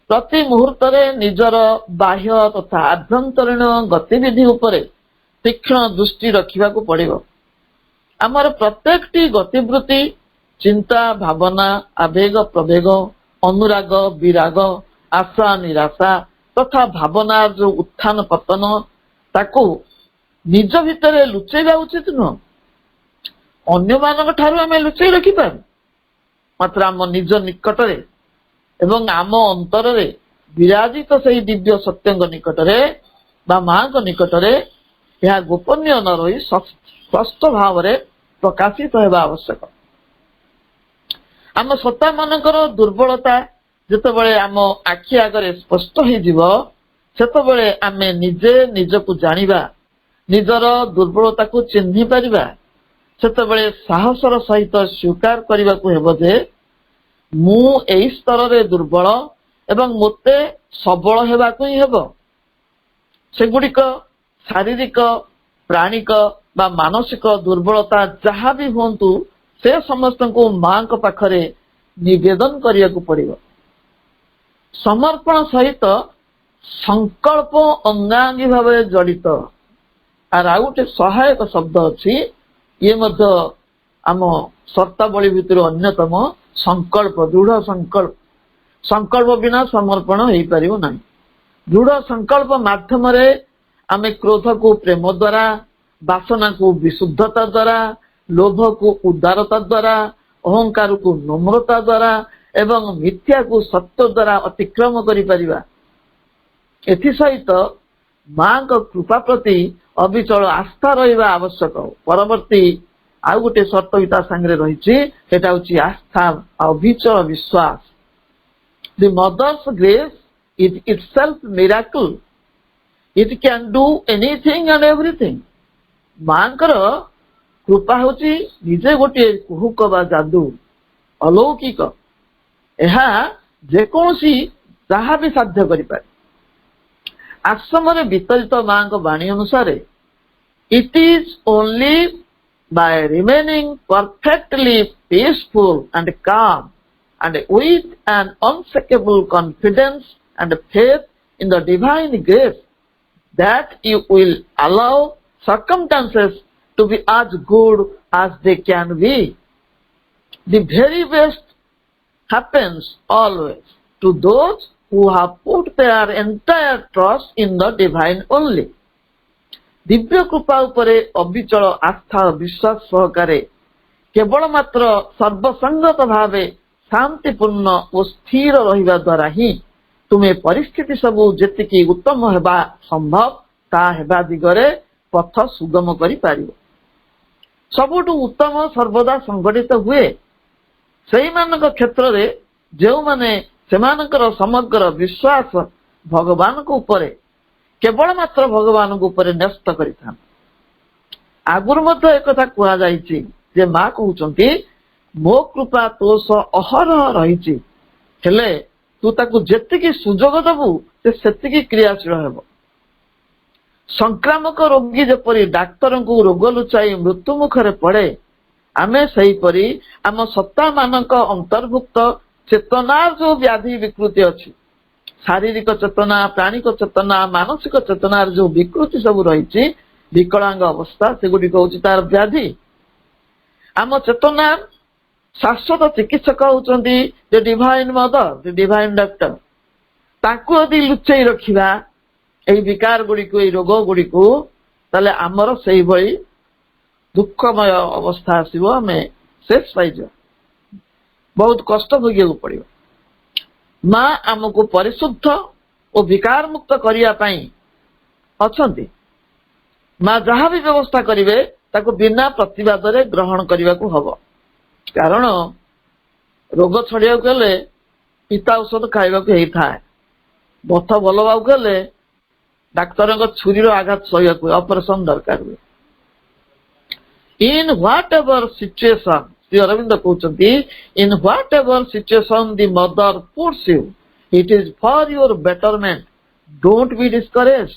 ପ୍ରତି ମୁହୂର୍ତ୍ତରେ ନିଜର ବାହ୍ୟ ତଥା ଆଭ୍ୟନ୍ତରୀଣ ଗତିବିଧି ଉପରେ ତୀକ୍ଷ୍ଣ ଦୃଷ୍ଟି ରଖିବାକୁ ପଡ଼ିବ। ଆମର ପ୍ରତ୍ୟେକଟି ଗତିବୃତ୍ତି, ଚିନ୍ତା, ଭାବନା, ଆବେଗ, ପ୍ରବେଗ, ଅନୁରାଗ, ବିରାଗ, ଆଶା, ନିରାଶା ତଥା ଭାବନାର ଯୋଉ ଉତ୍ଥାନ ପତନ, ତାକୁ ନିଜ ଭିତରେ ଲୁଚେଇବା ଉଚିତ ନୁହଁ। ଅନ୍ୟମାନଙ୍କ ଠାରୁ ଆମେ ଲୁଚେଇ ରଖିପାରୁ, ମାତ୍ର ଆମ ନିଜ ନିକଟରେ ଏବଂ ଆମ ଅନ୍ତରରେ ବିରାଜିତ ସେହି ଦିବ୍ୟ ସତ୍ୟଙ୍କ ନିକଟରେ ବା ମାଙ୍କ ନିକଟରେ ଏହା ଗୋପନୀୟ ନ ରହି ସ୍ପଷ୍ଟ ଭାବରେ ପ୍ରକାଶିତ ହେବା ଆବଶ୍ୟକ। ଆମ ସତ୍ତା ମାନଙ୍କର ଦୁର୍ବଳତା ଯେତେବେଳେ ଆମ ଆଖି ଆଗରେ ସ୍ପଷ୍ଟ ହେଇଯିବ, ସେତେବେଳେ ଆମେ ନିଜେ ନିଜକୁ ଜାଣିବା, ନିଜର ଦୁର୍ବଳତାକୁ ଚିହ୍ନି ପାରିବା। ସେତେବେଳେ ସାହସର ସହିତ ସ୍ୱୀକାର କରିବାକୁ ହେବ ଯେ ମୁଁ ଏହି ସ୍ତରରେ ଦୁର୍ବଳ ଏବଂ ମୋତେ ସବଳ ହେବାକୁ ହିଁ ହେବ। ସେଗୁଡ଼ିକ ଶାରୀରିକ, ପ୍ରାଣିକ ବା ମାନସିକ ଦୁର୍ବଳତା ଯାହା ବି ହୁଅନ୍ତୁ, ସେ ସମସ୍ତଙ୍କୁ ମାଙ୍କ ପାଖରେ ନିବେଦନ କରିବାକୁ ପଡ଼ିବ। ସମର୍ପଣ ସହିତ ସଂକଳ୍ପ ଅଙ୍ଗାଙ୍ଗୀ ଭାବରେ ଜଡ଼ିତ। ଆଉ ଗୋଟେ ସହାୟକ ଶବ୍ଦ ଅଛି, ଇଏ ମଧ୍ୟ ଆମ ସର୍ତ୍ତାବଳୀ ଭିତରୁ ଅନ୍ୟତମ, ସଂକଳ୍ପ, ଦୃଢ଼ ସଂକଳ୍ପ। ସଂକଳ୍ପ ବିନା ସମର୍ପଣ ହେଇପାରିବ ନାହିଁ। ଦୃଢ଼ ସଂକଳ୍ପ ମାଧ୍ୟମରେ ଆମେ କ୍ରୋଧକୁ ପ୍ରେମ ଦ୍ୱାରା, ବାସନାକୁ ବିଶୁଦ୍ଧତା ଦ୍ୱାରା, ଲୋଭକୁ ଉଦାରତା ଦ୍ୱାରା, ଅହଙ୍କାରକୁ ନମ୍ରତା ଦ୍ୱାରା ଏବଂ ମିଥ୍ୟାକୁ ସତ୍ୟ ଦ୍ୱାରା ଅତିକ୍ରମ କରିପାରିବା। ଏଥିସହିତ ମାଙ୍କ କୃପା ପ୍ରତି ଅବିଚଳ ଆସ୍ଥା ରହିବା ଆବଶ୍ୟକ। ପରବର୍ତ୍ତୀ ଆଉ ଗୋଟେ ସର୍ତ୍ତ ବି ତା ସାଙ୍ଗରେ ରହିଛି, ସେଟା ହଉଛି ଆସ୍ଥା, ଅବିଚଳ ବିଶ୍ୱାସ। The mother's grace is itself miracle. It can do anything and everything. ମାଙ୍କର କୃପା ହଉଛି ନିଜେ ଗୋଟିଏ କୁହୁକ ବା ଯାଦୁ, ଅଲୌକିକ। ଏହା ଯେକୌଣସି ଯାହା ବି ସାଧ୍ୟ କରିପାରେ। ଆଶ୍ରମରେ ବିତରିତ ମାଙ୍କ ବାଣୀ ଅନୁସାରେ it is only by remaining perfectly peaceful and calm and with an unshakable confidence and faith in the divine grace that you will allow circumstances to be as good as they can be. The very best happens always to those who have put their entire trust in the divine only. ଦିବ୍ୟ କୃପା ଉପରେ ଅବିଚଳ ଆସ୍ଥା ଓ ବିଶ୍ୱାସ ସହକାରେ କେବଳ ମାତ୍ର ସର୍ବସଙ୍ଗତ ଭାବେ ଶାନ୍ତିପୂର୍ଣ୍ଣ ଓ ସ୍ଥିର ରହିବା ଦ୍ୱାରା ହିଁ ତୁମେ ପରିସ୍ଥିତି ସବୁ ଯେତିକି ଉତ୍ତମ ହେବା ସମ୍ଭବ ତାହା ହେବା ଦିଗରେ ପଥ ସୁଗମ କରିପାରିବ। ସବୁଠୁ ଉତ୍ତମ ସର୍ବଦା ସଂଗଠିତ ହୁଏ ସେଇମାନଙ୍କ କ୍ଷେତ୍ରରେ ଯେଉଁମାନେ ସେମାନଙ୍କର ସମଗ୍ର ବିଶ୍ୱାସ ଭଗବାନଙ୍କ ଉପରେ, କେବଳ ମାତ୍ର ଭଗବାନଙ୍କ ଉପରେ ନ୍ୟସ୍ତ କରିଥାନ୍ତି। ଆଗରୁ ମଧ୍ୟ ଏକଥା କୁହାଯାଇଛି ଯେ ମା କହୁଛନ୍ତି, ମୋ କୃପା ତୋ ସହ ଅହରହ ରହିଛି, ହେଲେ ତୁ ତାକୁ ଯେତିକି ସୁଯୋଗ ଦେବୁ ସେ ସେତିକି କ୍ରିୟାଶୀଳ ହେବ। ସଂକ୍ରାମକ ରୋଗୀ ଯେପରି ଡାକ୍ତରଙ୍କୁ ରୋଗ ଲୁଚାଇ ମୃତ୍ୟୁ ମୁଖରେ ପଡେ, ଆମେ ସେହିପରି ଆମ ସତ୍ତା ମାନଙ୍କ ଅନ୍ତର୍ଭୁକ୍ତ ଚେତନାର ଯୋଉ ବ୍ୟାଧି ବିକୃତି ଅଛି, ଶାରୀରିକ ଚେତନା, ପ୍ରାଣିକ ଚେତନା, ମାନସିକ ଚେତନାର ଯୋଉ ବିକୃତି ସବୁ ରହିଛି, ବିକଳାଙ୍ଗ ଅବସ୍ଥା, ସେଗୁଡିକ ହଉଛି ତାର ବ୍ୟାଧି। ଆମ ଚେତନାର ଶାଶ୍ୱତ ଚିକିତ୍ସକ ହଉଛନ୍ତି ଯେ ଡିଭାଇନ ମଦର, ଯେ ଡିଭାଇନ ଡକ୍ଟର। ତାଙ୍କୁ ଯଦି ଲୁଚେଇ ରଖିବା ଏଇ ବିକାର ଗୁଡିକୁ, ଏଇ ରୋଗ ଗୁଡିକୁ, ତାହେଲେ ଆମର ସେଇଭଳି ଦୁଃଖମୟ ଅବସ୍ଥା ଆସିବ, ଆମେ ଶେଷ ପାଇଯିବା, ବହୁତ କଷ୍ଟ ଭୋଗିବାକୁ ପଡିବ। ମା ଆମକୁ ପରିଶୁଦ୍ଧ ଓ ବିକାର ମୁକ୍ତ କରିବା ପାଇଁ ଅଛନ୍ତି। ମା ଯାହା ବି ବ୍ୟବସ୍ଥା କରିବେ ତାକୁ ବିନା ପ୍ରତିବାଦରେ ଗ୍ରହଣ କରିବାକୁ ହବ। କାରଣ ରୋଗ ଛଡିବାକୁ ହେଲେ ପିତା ଔଷଧ ଖାଇବାକୁ ହେଇଥାଏ, ବଥ ଭଲ ହେବାକୁ ହେଲେ ଡାକ୍ତରଙ୍କ ଛୁରୀର ଆଘାତ ସହିବାକୁ, ଅପରେସନ ଦରକାର ହୁଏ। In whatever situation, Sri Aurobindo କହୁଛନ୍ତି, in whatever situation the mother puts you, it is for your betterment, don't be discouraged.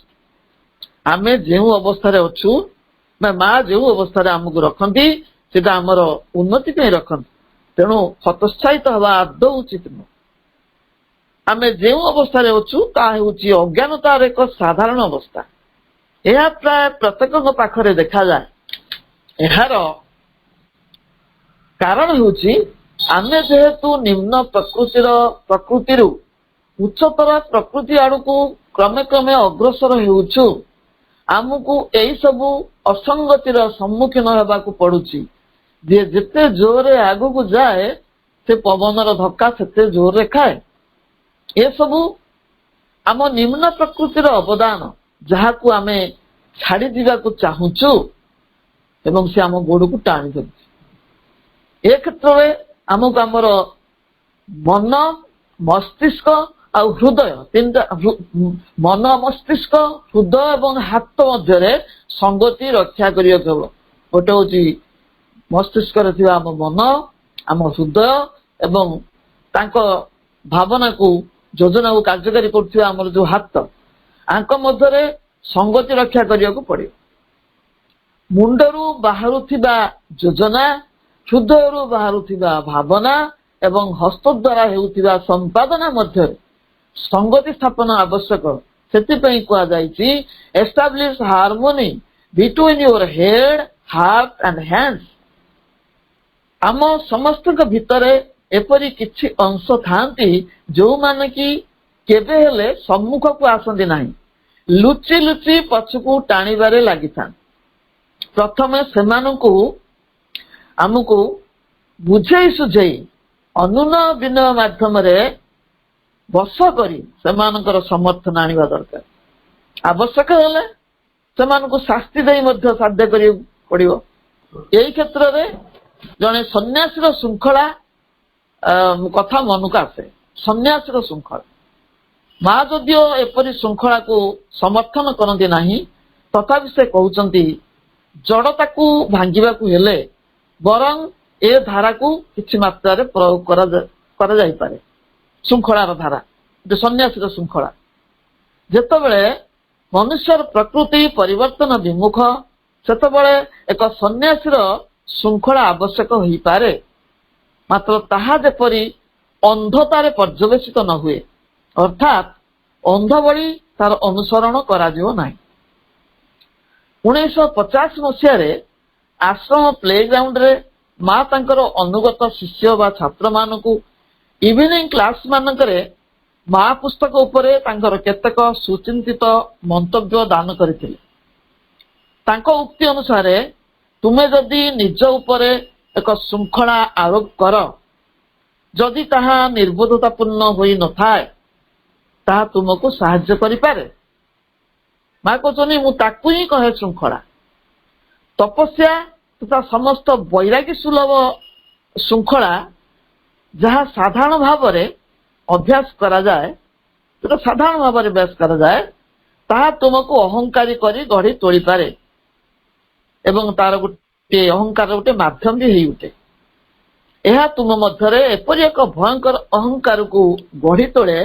ଆମେ ଯେଉଁ ଅବସ୍ଥାରେ ଅଛୁ, ମା ଯେଉଁ ଅବସ୍ଥାରେ ଆମକୁ ରଖନ୍ତି, ସେଟା ଆମର ଉନ୍ନତି ପାଇଁ ରଖନ୍ତି। ତେଣୁ ହତୋତ୍ସାହିତ ହେବା ଆଦୌ ଉଚିତ ନୁହେଁ। ଆମେ ଯେଉଁ ଅବସ୍ଥାରେ ଅଛୁ ତାହା ହେଉଛି ଅଜ୍ଞାନତାର ଏକ ସାଧାରଣ ଅବସ୍ଥା। ଏହା ପ୍ରାୟ ପ୍ରତ୍ୟେକଙ୍କ ପାଖରେ ଦେଖାଯାଏ। ଏହାର କାରଣ ହେଉଛି ଆମେ ଯେହେତୁ ନିମ୍ନ ପ୍ରକୃତିରୁ ଉଚ୍ଚତର ପ୍ରକୃତି ଆଡକୁ କ୍ରମେ କ୍ରମେ ଅଗ୍ରସର ହେଉଛୁ, ଆମକୁ ଏଇ ସବୁ ଅସଙ୍ଗତିର ସମ୍ମୁଖୀନ ହେବାକୁ ପଡୁଛି। ଯିଏ ଯେତେ ଜୋରରେ ଆଗକୁ ଯାଏ, ସେ ପବନର ଧକ୍କା ସେତେ ଜୋରରେ ଖାଏ। ଏସବୁ ଆମ ନିମ୍ନ ପ୍ରକୃତିର ଅବଦାନ, ଯାହାକୁ ଆମେ ଛାଡି ଯିବାକୁ ଚାହୁଁଛୁ ଏବଂ ସେ ଆମ ଗୋଡକୁ ଟାଣି ଧରୁଛି। ଏ କ୍ଷେତ୍ରରେ ଆମକୁ ଆମର ମନ, ମସ୍ତିଷ୍କ ଆଉ ହୃଦୟ, ତିନିଟା, ମନ, ମସ୍ତିଷ୍କ, ହୃଦୟ ଏବଂ ହାତ ମଧ୍ୟରେ ସଙ୍ଗତି ରକ୍ଷା କରିବାକୁ ହେବ। ଗୋଟେ ହଉଛି ମସ୍ତିଷ୍କରେ ଥିବା ଆମ ମନ, ଆମ ହୃଦୟ ଏବଂ ତାଙ୍କ ଭାବନାକୁ, ଯୋଜନାକୁ କାର୍ଯ୍ୟକାରୀ କରୁଥିବା ଆମର ଯୋଉ ହାତ, ଆଙ୍କ ମଧ୍ୟରେ ସଙ୍ଗତି ରକ୍ଷା କରିବାକୁ ପଡିବ। ମୁଣ୍ଡରୁ ବାହାରୁଥିବା ଯୋଜନା, ହୃଦୟରୁ ବାହାରୁଥିବା ଭାବନା ଏବଂ ହସ୍ତ ଦ୍ୱାରା ହେଉଥିବା ସମ୍ପାଦନା ମଧ୍ୟରେ ସଙ୍ଗତି ସ୍ଥାପନ ଆବଶ୍ୟକ। ସେଥିପାଇଁ କୁହାଯାଇଛି, establish harmony between your head, heart and hands. ଆମ ସମସ୍ତଙ୍କ ଭିତରେ ଏପରି କିଛି ଅଂଶ ଥାନ୍ତି ଯୋଉମାନେ କି କେବେ ହେଲେ ସମ୍ମୁଖକୁ ଆସନ୍ତି ନାହିଁ, ଲୁଚି ଲୁଚି ପଛକୁ ଟାଣିବାରେ ଲାଗିଥାନ୍ତି। ପ୍ରଥମେ ସେମାନଙ୍କୁ ଆମକୁ ବୁଝେଇ ସୁଝେଇ ଅନୁନୟ ବିନୟ ମାଧ୍ୟମରେ ବଶ କରି ସେମାନଙ୍କର ସମର୍ଥନ ଆଣିବା ଦରକାର। ଆବଶ୍ୟକ ହେଲେ ସେମାନଙ୍କୁ ଶାସ୍ତି ଦେଇ ମଧ୍ୟ ସାଧ୍ୟ କରିବାକୁ ପଡିବ। ଏଇ କ୍ଷେତ୍ରରେ ଜଣେ ସନ୍ନ୍ୟାସୀର ଶୃଙ୍ଖଳା କଥା ମନକୁ ଆସେ। ସନ୍ନ୍ୟାସୀର ଶୃଙ୍ଖଳା, ମା ଯଦିଓ ଏପରି ଶୃଙ୍ଖଳାକୁ ସମର୍ଥନ କରନ୍ତି ନାହିଁ, ତଥାପି ସେ କହୁଛନ୍ତି ଜଡତାକୁ ଭାଙ୍ଗିବାକୁ ହେଲେ ବରଂ ଏ ଧାରାକୁ କିଛି ମାତ୍ରାରେ ପ୍ରୟୋଗ କରାଯାଇପାରେ। ଶୃଙ୍ଖଳାର ଧାରା, ସନ୍ନ୍ୟାସୀର ଶୃଙ୍ଖଳା। ଯେତେବେଳେ ମନୁଷ୍ୟର ପ୍ରକୃତି ପରିବର୍ତ୍ତନ ବିମୁଖ, ସେତେବେଳେ ଏକ ସନ୍ନ୍ୟାସୀର ଶୃଙ୍ଖଳା ଆବଶ୍ୟକ ହୋଇପାରେ। ମାତ୍ର ତାହା ଯେପରି ଅନ୍ଧତାରେ ପର୍ଯ୍ୟବେସିତ ନ ହୁଏ, ଅର୍ଥାତ୍ ଅନ୍ଧ ଭଳି ତାର ଅନୁସରଣ କରାଯିବ ନାହିଁ। 1950 ମସିହାରେ ଆଶ୍ରମ ପ୍ଲେଗ୍ରାଉଣ୍ଡରେ ମା ତାଙ୍କର ଅନୁଗତ ଶିଷ୍ୟ ବା ଛାତ୍ରମାନଙ୍କୁ ଇଭିନିଂ କ୍ଲାସ ମାନଙ୍କରେ ମା ପୁସ୍ତକ ଉପରେ ତାଙ୍କର କେତେକ ସୁଚିନ୍ତିତ ମନ୍ତବ୍ୟ ଦାନ କରିଥିଲେ। ତାଙ୍କ ଉକ୍ତି ଅନୁସାରେ, ତୁମେ ଯଦି ନିଜ ଉପରେ ଏକ ଶୃଙ୍ଖଳା ଆରୋପ କର, ଯଦି ତାହା ନିର୍ବୁଦ୍ଧତାପୂର୍ଣ୍ଣ ହୋଇନଥାଏ, ତାହା ତୁମକୁ ସାହାଯ୍ୟ କରିପାରେ। ମା କହୁଛନ୍ତି, ମୁଁ ତାକୁ ହିଁ କହେ ଶୃଙ୍ଖଳା। ତପସ୍ୟା ତଥା ସମସ୍ତ ବୈରାଗୀ ସୁଲଭ ଶୃଙ୍ଖଳା ଯାହା ସାଧାରଣ ଭାବରେ ଅଭ୍ୟାସ କରାଯାଏ, ତାହା ତୁମକୁ ଅହଙ୍କାରୀ କରି ଗଢି ତୋଳିପାରେ ଏବଂ ତାର ଅହଙ୍କାର ଗୋଟେ ମାଧ୍ୟମ ବି ହେଇ ଉଠେ। ଏହା ତୁମ ମଧ୍ୟରେ ଏପରି ଏକ ଭୟଙ୍କର ଅହଙ୍କାରକୁ ଗଢି ତୋଳେ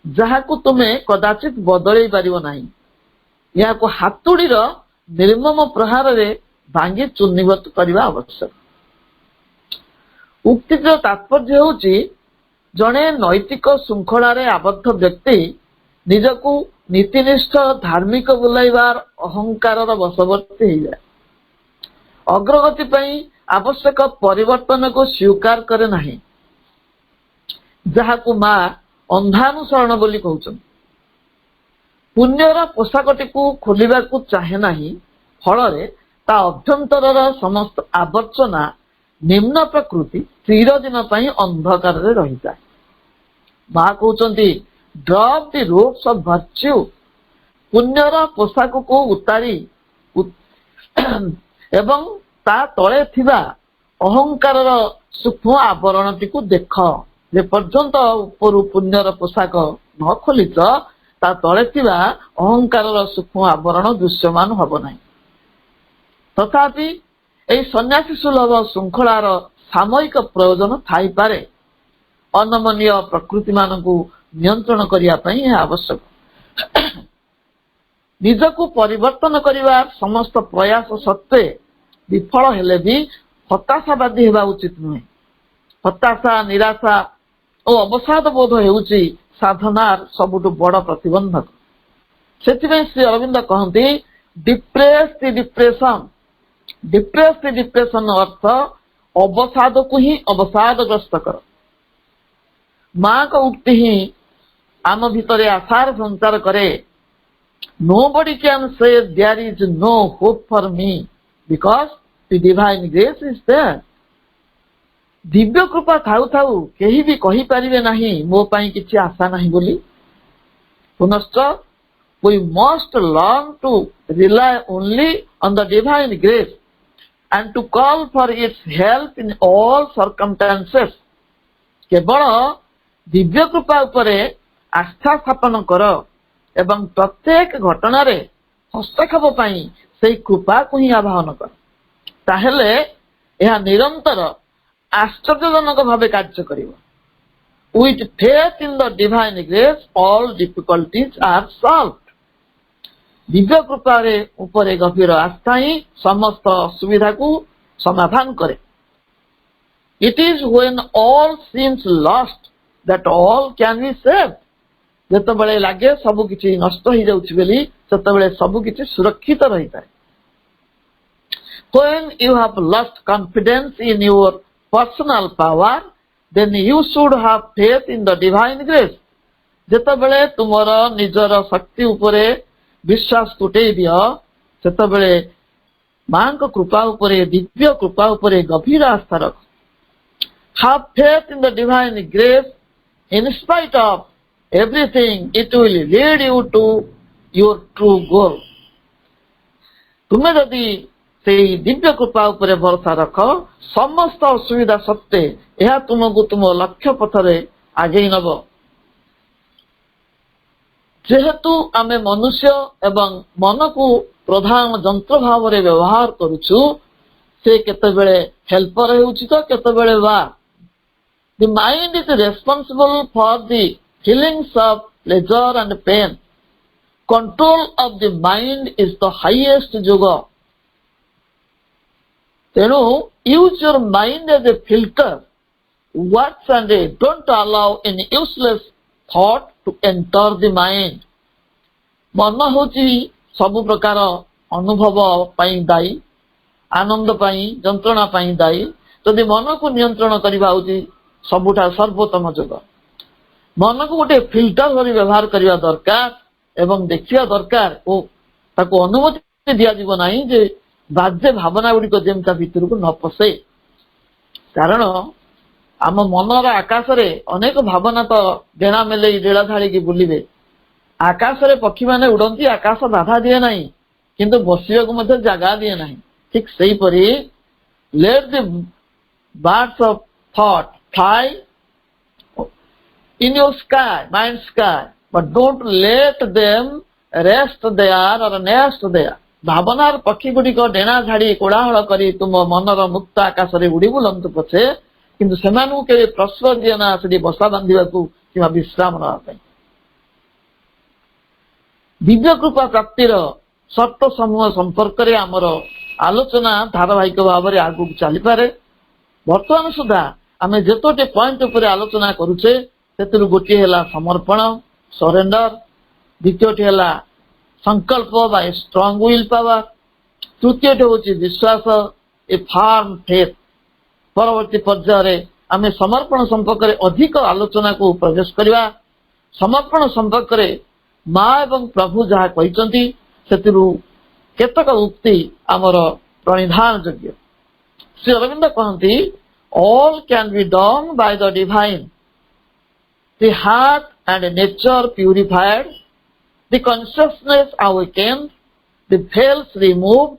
ଯାହାକୁ ତୁମେ କଦାଚିତ ବଦଳେଇ ପାରିବ ନାହିଁ। ଏହାକୁ ହାତୁଡିର ନିର୍ମମ ପ୍ରହାରରେ ଭାଙ୍ଗି ଚୂର୍ଣ୍ଣିଭୂତ କରିବା ଆବଶ୍ୟକ। ଉକ୍ତିର ତାତ୍ପର୍ଯ୍ୟ ହେଉଛି ଜଣେ ନୈତିକ ଶୃଙ୍ଖଳାରେ ଆବଦ୍ଧ ବ୍ୟକ୍ତି ନିଜକୁ ନୀତିନିଷ୍ଠ ଧାର୍ମିକ ବୋଲାଇବାର ଅହଙ୍କାରର ବଶବର୍ତ୍ତୀ ହେଇଯାଏ। ଅଗ୍ରଗତି ପାଇଁ ଆବଶ୍ୟକ ପରିବର୍ତ୍ତନକୁ ସ୍ୱୀକାର କରେ ନାହିଁ, ଯାହାକୁ ମା ଅନ୍ଧାନୁସରଣ ବୋଲି କହୁଛନ୍ତି। ପୁଣ୍ୟର ପୋଷାକଟିକୁ ଖୋଲିବାକୁ ଚାହେଁ ନାହିଁ, ଫଳରେ ତା ଅଭ୍ୟନ୍ତରର ସମସ୍ତ ଆବର୍ଜନା ନିମ୍ନ ପ୍ରକୃତି ଚିରଦିନ ପାଇଁ ଅନ୍ଧକାରରେ ରହିଯାଏ। ମା କହୁଛନ୍ତି ଡ୍ରପ୍ ଦି ରୋବ୍ସ ଅଫ୍ ଭର୍ଚ୍ୟୁ, ପୁଣ୍ୟର ପୋଷାକକୁ ଉତାରି ଏବଂ ତା ତଳେ ଥିବା ଅହଙ୍କାରର ସୂକ୍ଷ୍ମ ଆବରଣଟିକୁ ଦେଖ। ଯେ ପର୍ଯ୍ୟନ୍ତ ଉପରୁ ପୁଣ୍ୟର ପୋଷାକ ନ ଖୋଲିଛ, ତା ତଳେ ଥିବା ଅହଙ୍କାରର ସୂକ୍ଷ୍ମ ଆବରଣ ଦୃଶ୍ୟମାନ ହବ ନାହିଁ। ତଥାପି ଏହି ସନ୍ନ୍ୟାସୀ ସୁଲଭ ଶୃଙ୍ଖଳାର ସାମୟିକ ପ୍ରୟୋଜନ ଥାଇପାରେ। ଅନମନୀୟ ପ୍ରକୃତି ମାନଙ୍କୁ ନିୟନ୍ତ୍ରଣ କରିବା ପାଇଁ ଏହା ଆବଶ୍ୟକ। ନିଜକୁ ପରିବର୍ତ୍ତନ କରିବା ସମସ୍ତ ପ୍ରୟାସ ସତ୍ତ୍ୱେ ବିଫଳ ହେଲେ ବି ହତାଶାବାଦୀ ହେବା ଉଚିତ ନୁହେଁ। ହତାଶା, ନିରାଶା ଓ ଅବସାଦ ବୋଧ ହେଉଛି ସାଧନାର ସବୁଠୁ ବଡ଼ ପ୍ରତିବନ୍ଧକ। ସେଥିପାଇଁ ଶ୍ରୀ ଅରବିନ୍ଦ କହନ୍ତି ଡିପ୍ରେସ୍ ଦି ଡିପ୍ରେସନ୍। ଡିପ୍ରେସ୍ ଦି ଡିପ୍ରେସନ୍ ଅର୍ଥ ଅବସାଦକୁ ହିଁ ଅବସାଦଗ୍ରସ୍ତ କର। ମାଙ୍କ ଉକ୍ତି ହିଁ ଆମ ଭିତରେ ଆଶାର ସଞ୍ଚାର କରେ। Nobody can say there is no hope for me because the divine grace is there. ଦିବ୍ୟ କୃପା ଥାଉ ଥାଉ କେହି ବି କହିପାରିବେ ନାହିଁ ମୋ ପାଇଁ କିଛି ଆଶା ନାହିଁ ବୋଲି। ପୁନଶ୍ଚ we must learn to rely only on the divine grace and to call for its help in all circumstances. କେବଳ ଦିବ୍ୟ କୃପା ଉପରେ ଆସ୍ଥା ସ୍ଥାପନ କର ଏବଂ ପ୍ରତ୍ୟେକ ଘଟଣାରେ ହସ୍ତକ୍ଷେପ ପାଇଁ ସେହି କୃପାକୁ ହିଁ ଆବାହନ କର। ତାହେଲେ ଏହା ନିରନ୍ତର ଆଶ୍ଚର୍ଯ୍ୟଜନକ ଭାବେ କାର୍ଯ୍ୟ କରିବ। With faith in the divine grace, all difficulties are solved. ଦିବ୍ୟ କୃପାରେ ଉପରେ ଗଭୀର ଆସ୍ଥା ହିଁ ସମସ୍ତ ଅସୁବିଧାକୁ ସମାଧାନ କରେ। It is when all seems lost that all can be saved. ଯେତେବେଳେ ଲାଗେ ସବୁ କିଛି ନଷ୍ଟ ହେଇଯାଉଛି ବୋଲି, ସେତେବେଳେ ସବୁ କିଛି ସୁରକ୍ଷିତ ରହିଥାଏ। When you have lost confidence in your personal power, then you should have faith in the divine grace. ଯେତେବେଳେ ତୁମର ନିଜର ଶକ୍ତି ଉପରେ ବିଶ୍ୱାସ ତୁଟେଇ ଦିଅ, ସେତେବେଳେ ମାଙ୍କ କୃପା ଉପରେ, ଦିବ୍ୟ କୃପା ଉପରେ ଗଭୀର ଆସ୍ଥା ରଖ। Have faith in the divine grace. In spite of everything, it will lead you to your true goal. ତୁମେ ଯଦି ସେଇ ଦିବ୍ୟ କୃପା ଉପରେ ଭରସା ରଖ, ସମସ୍ତ ଅସୁବିଧା ସତ୍ତ୍ୱେ ଏହା ତୁମକୁ ତୁମ ଲକ୍ଷ୍ୟ ପଥରେ ଆଗେଇ ନେବ। ଯେହେତୁ ଆମେ ମନୁଷ୍ୟ ଏବଂ ମନକୁ ପ୍ରଧାନ ଯନ୍ତ୍ର ଭାବରେ ବ୍ୟବହାର କରୁଛୁ, ସେ କେତେବେଳେ ହେଲ୍ପର ହେଉଛି ତ କେତେବେଳେ ବା। The mind is responsible for the feelings of pleasure and pain. Control of the mind is the highest yoga. ତେଣୁ use your mind as a filter. Watch and don't allow any useless thought to enter the mind. ମନ ହେଉଛି ସବୁ ପ୍ରକାର ଅନୁଭବ ପାଇଁ ଦାୟୀ, ଆନନ୍ଦ ପାଇଁ, ଯନ୍ତ୍ରଣା ପାଇଁ ଦାୟୀ। ଯଦି ମନକୁ ନିୟନ୍ତ୍ରଣ କରିବା ହେଉଛି ସବୁଠାରୁ ସର୍ବୋତ୍ତମ ଯୋଗ। ମନକୁ ଗୋଟେ ଫିଲ୍ଟର କରି ବ୍ୟବହାର କରିବା ଦରକାର ଏବଂ ଦେଖିବା ଦରକାର ଓ ତାକୁ ଅନୁମତି ଦିଆଯିବ ନାହିଁ ଯେ ବାଜ୍ୟ ଭାବନା ଗୁଡ଼ିକ ଯେମିତି ତା ଭିତରକୁ ନ ପଶେ। କାରଣ ଆମ ମନର ଆକାଶରେ ଅନେକ ଭାବନା ତ ଡେଣା ମେଲେଇ ଡେଳା ଧାଳିକି ବୁଲିବେ। ଆକାଶରେ ପକ୍ଷୀମାନେ ଉଡ଼ନ୍ତି, ଆକାଶ ବାଧା ଦିଏ ନାହିଁ, କିନ୍ତୁ ବସିବାକୁ ମଧ୍ୟ ଜାଗା ଦିଏ ନାହିଁ। ଠିକ ସେହିପରି let the birds of thought fly in your sky, mind sky, but don't let them rest there or nest there. ଭାବନାର ପକ୍ଷୀ ଗୁଡ଼ିକ ଡେଣା ଝାଡ଼ି କୋଳାହଳ କରି ତୁମ ମନର ମୁକ୍ତ ଆକାଶରେ ଉଡ଼ି ବୁଲନ୍ତୁ ପଛେ, କିନ୍ତୁ ସେମାନଙ୍କୁ କେବେ ପ୍ରଶ୍ରୟ ଦିଏ ନା ସେଠି ବସା ବାନ୍ଧିବାକୁ କିମ୍ବା ବିଶ୍ରାମ ନେବା ପାଇଁ। ଦିବ୍ୟ କୃପା ପ୍ରାପ୍ତିର ସର୍ତ୍ତ ସମୂହ ସମ୍ପର୍କରେ ଆମର ଆଲୋଚନା ଧାରାବାହିକ ଭାବରେ ଆଗକୁ ଚାଲିପାରେ। ବର୍ତ୍ତମାନ ସୁଦ୍ଧା ଆମେ ଯେତୋଟି ପଏଣ୍ଟ ଉପରେ ଆଲୋଚନା କରୁଛେ ସେଥିରୁ ଗୋଟିଏ ହେଲା ସମର୍ପଣ, ସରେଣ୍ଡର, ଦ୍ୱିତୀୟଟି ହେଲା ସଂକଳ୍ପ ବା ଏ ଷ୍ଟ୍ରଙ୍ଗ ୱିଲ୍ ପାୱାର, ତୃତୀୟଟି ହେଉଛି ବିଶ୍ୱାସ, ଏ ଫାର୍ମ ଫେଥ୍। ପରବର୍ତ୍ତୀ ପର୍ଯ୍ୟାୟରେ ଆମେ ସମର୍ପଣ ସମ୍ପର୍କରେ ଅଧିକ ଆଲୋଚନାକୁ ପ୍ରବେଶ କରିବା। ସମର୍ପଣ ସମ୍ପର୍କରେ ମା ଏବଂ ପ୍ରଭୁ ଯାହା କହିଛନ୍ତି ସେଥିରୁ କେତେକ ଉକ୍ତି ଆମର ପ୍ରଣିଧାନ ଯୋଗ୍ୟ। ଶ୍ରୀ ଅରବିନ୍ଦ କହନ୍ତି, all can be done by the divine, the heart and nature purified, the consciousness awakened, the veils removed,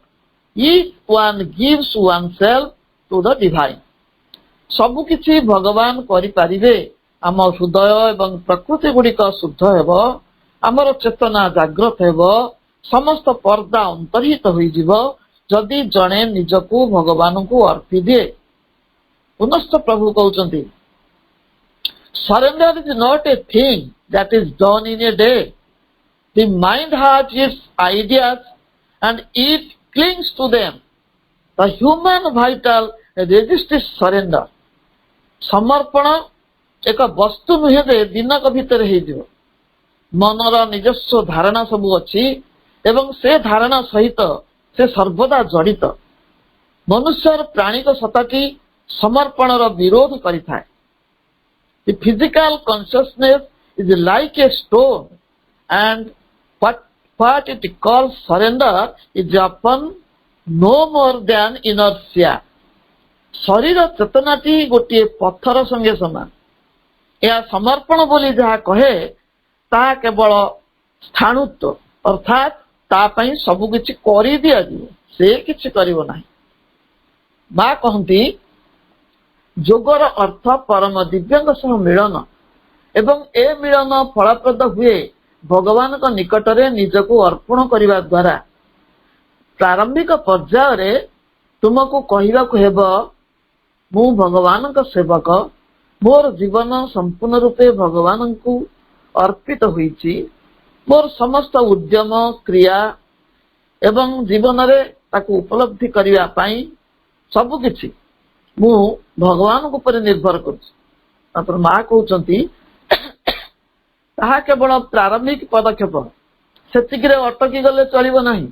if one gives oneself to the divine. ସବୁ କିଛି ଭଗବାନ କରିପାରିବେ। ଆମ ହୃଦୟ ଏବଂ ପ୍ରକୃତି ଗୁଡ଼ିକ ଶୁଦ୍ଧ ହେବ, ଆମର ଚେତନା ଜାଗ୍ରତ ହେବ, ସମସ୍ତ ପର୍ଦ୍ଦା ଅନ୍ତର୍ହିତ ହୋଇଯିବ ଯଦି ଜଣେ ନିଜକୁ ଭଗବାନଙ୍କୁ ଅର୍ପି ଦିଏ। ପୁନଶ୍ଚ ପ୍ରଭୁ କହୁଛନ୍ତି, surrender is not a thing that is done in a day. The mind has its ideas and it clings to them. The human vital resists surrender. ସମର୍ପଣ ଏକ ବସ୍ତୁ ନୁହେଁ ଯେ ଦିନକ ଭିତରେ ହେଇଯିବ। ମନର ନିଜସ୍ୱ ଧାରଣା ସବୁ ଅଛି ଏବଂ ସେ ଧାରଣା ସହିତ ସେ ସର୍ବଦା ଜଡ଼ିତ। ମନୁଷ୍ୟର ପ୍ରାଣିକ ସତ୍ତାଟି ସମର୍ପଣର ବିରୋଧ କରିଥାଏ। The physical consciousness is like a stone and what it calls surrender is often no more than inertia. ଶରୀର ଚେତନାଟି ଗୋଟିଏ ପଥର ସଙ୍ଗେ ସମାନ। ଏହା ସମର୍ପଣ ବୋଲି ଯାହା କହେ ତାହା କେବଳ ସ୍ଥାଣୁତ୍ୱ, ଅର୍ଥାତ୍ ତା ପାଇଁ ସବୁ କିଛି କରିଦିଆଯିବ, ସେ କିଛି କରିବ ନାହିଁ। ମା କହନ୍ତି, ଯୋଗର ଅର୍ଥ ପରମ ଦିବ୍ୟଙ୍କ ସହ ମିଳନ ଏବଂ ଏ ମିଳନ ଫଳପ୍ରଦ ହୁଏ ଭଗବାନଙ୍କ ନିକଟରେ ନିଜକୁ ଅର୍ପଣ କରିବା ଦ୍ୱାରା। ପ୍ରାରମ୍ଭିକ ପର୍ଯ୍ୟାୟରେ ତୁମକୁ କହିବାକୁ ହେବ, ମୁଁ ଭଗବାନଙ୍କ ସେବକ, ମୋର ଜୀବନ ସମ୍ପୂର୍ଣ୍ଣ ରୂପେ ଭଗବାନଙ୍କୁ ଅର୍ପିତ ହୋଇଛି। ମୋର ସମସ୍ତ ଉଦ୍ୟମ, କ୍ରିୟା ଏବଂ ଜୀବନରେ ତାକୁ ଉପଲବ୍ଧି କରିବା ପାଇଁ ସବୁକିଛି ମୁଁ ଭଗବାନଙ୍କ ଉପରେ ନିର୍ଭର କରୁଛି। ତାପରେ ମା କହୁଛନ୍ତି, ତାହା କେବଳ ପ୍ରାରମ୍ଭିକ ପଦକ୍ଷେପ, ସେତିକିରେ ଅଟକି ଗଲେ ଚଳିବ ନାହିଁ।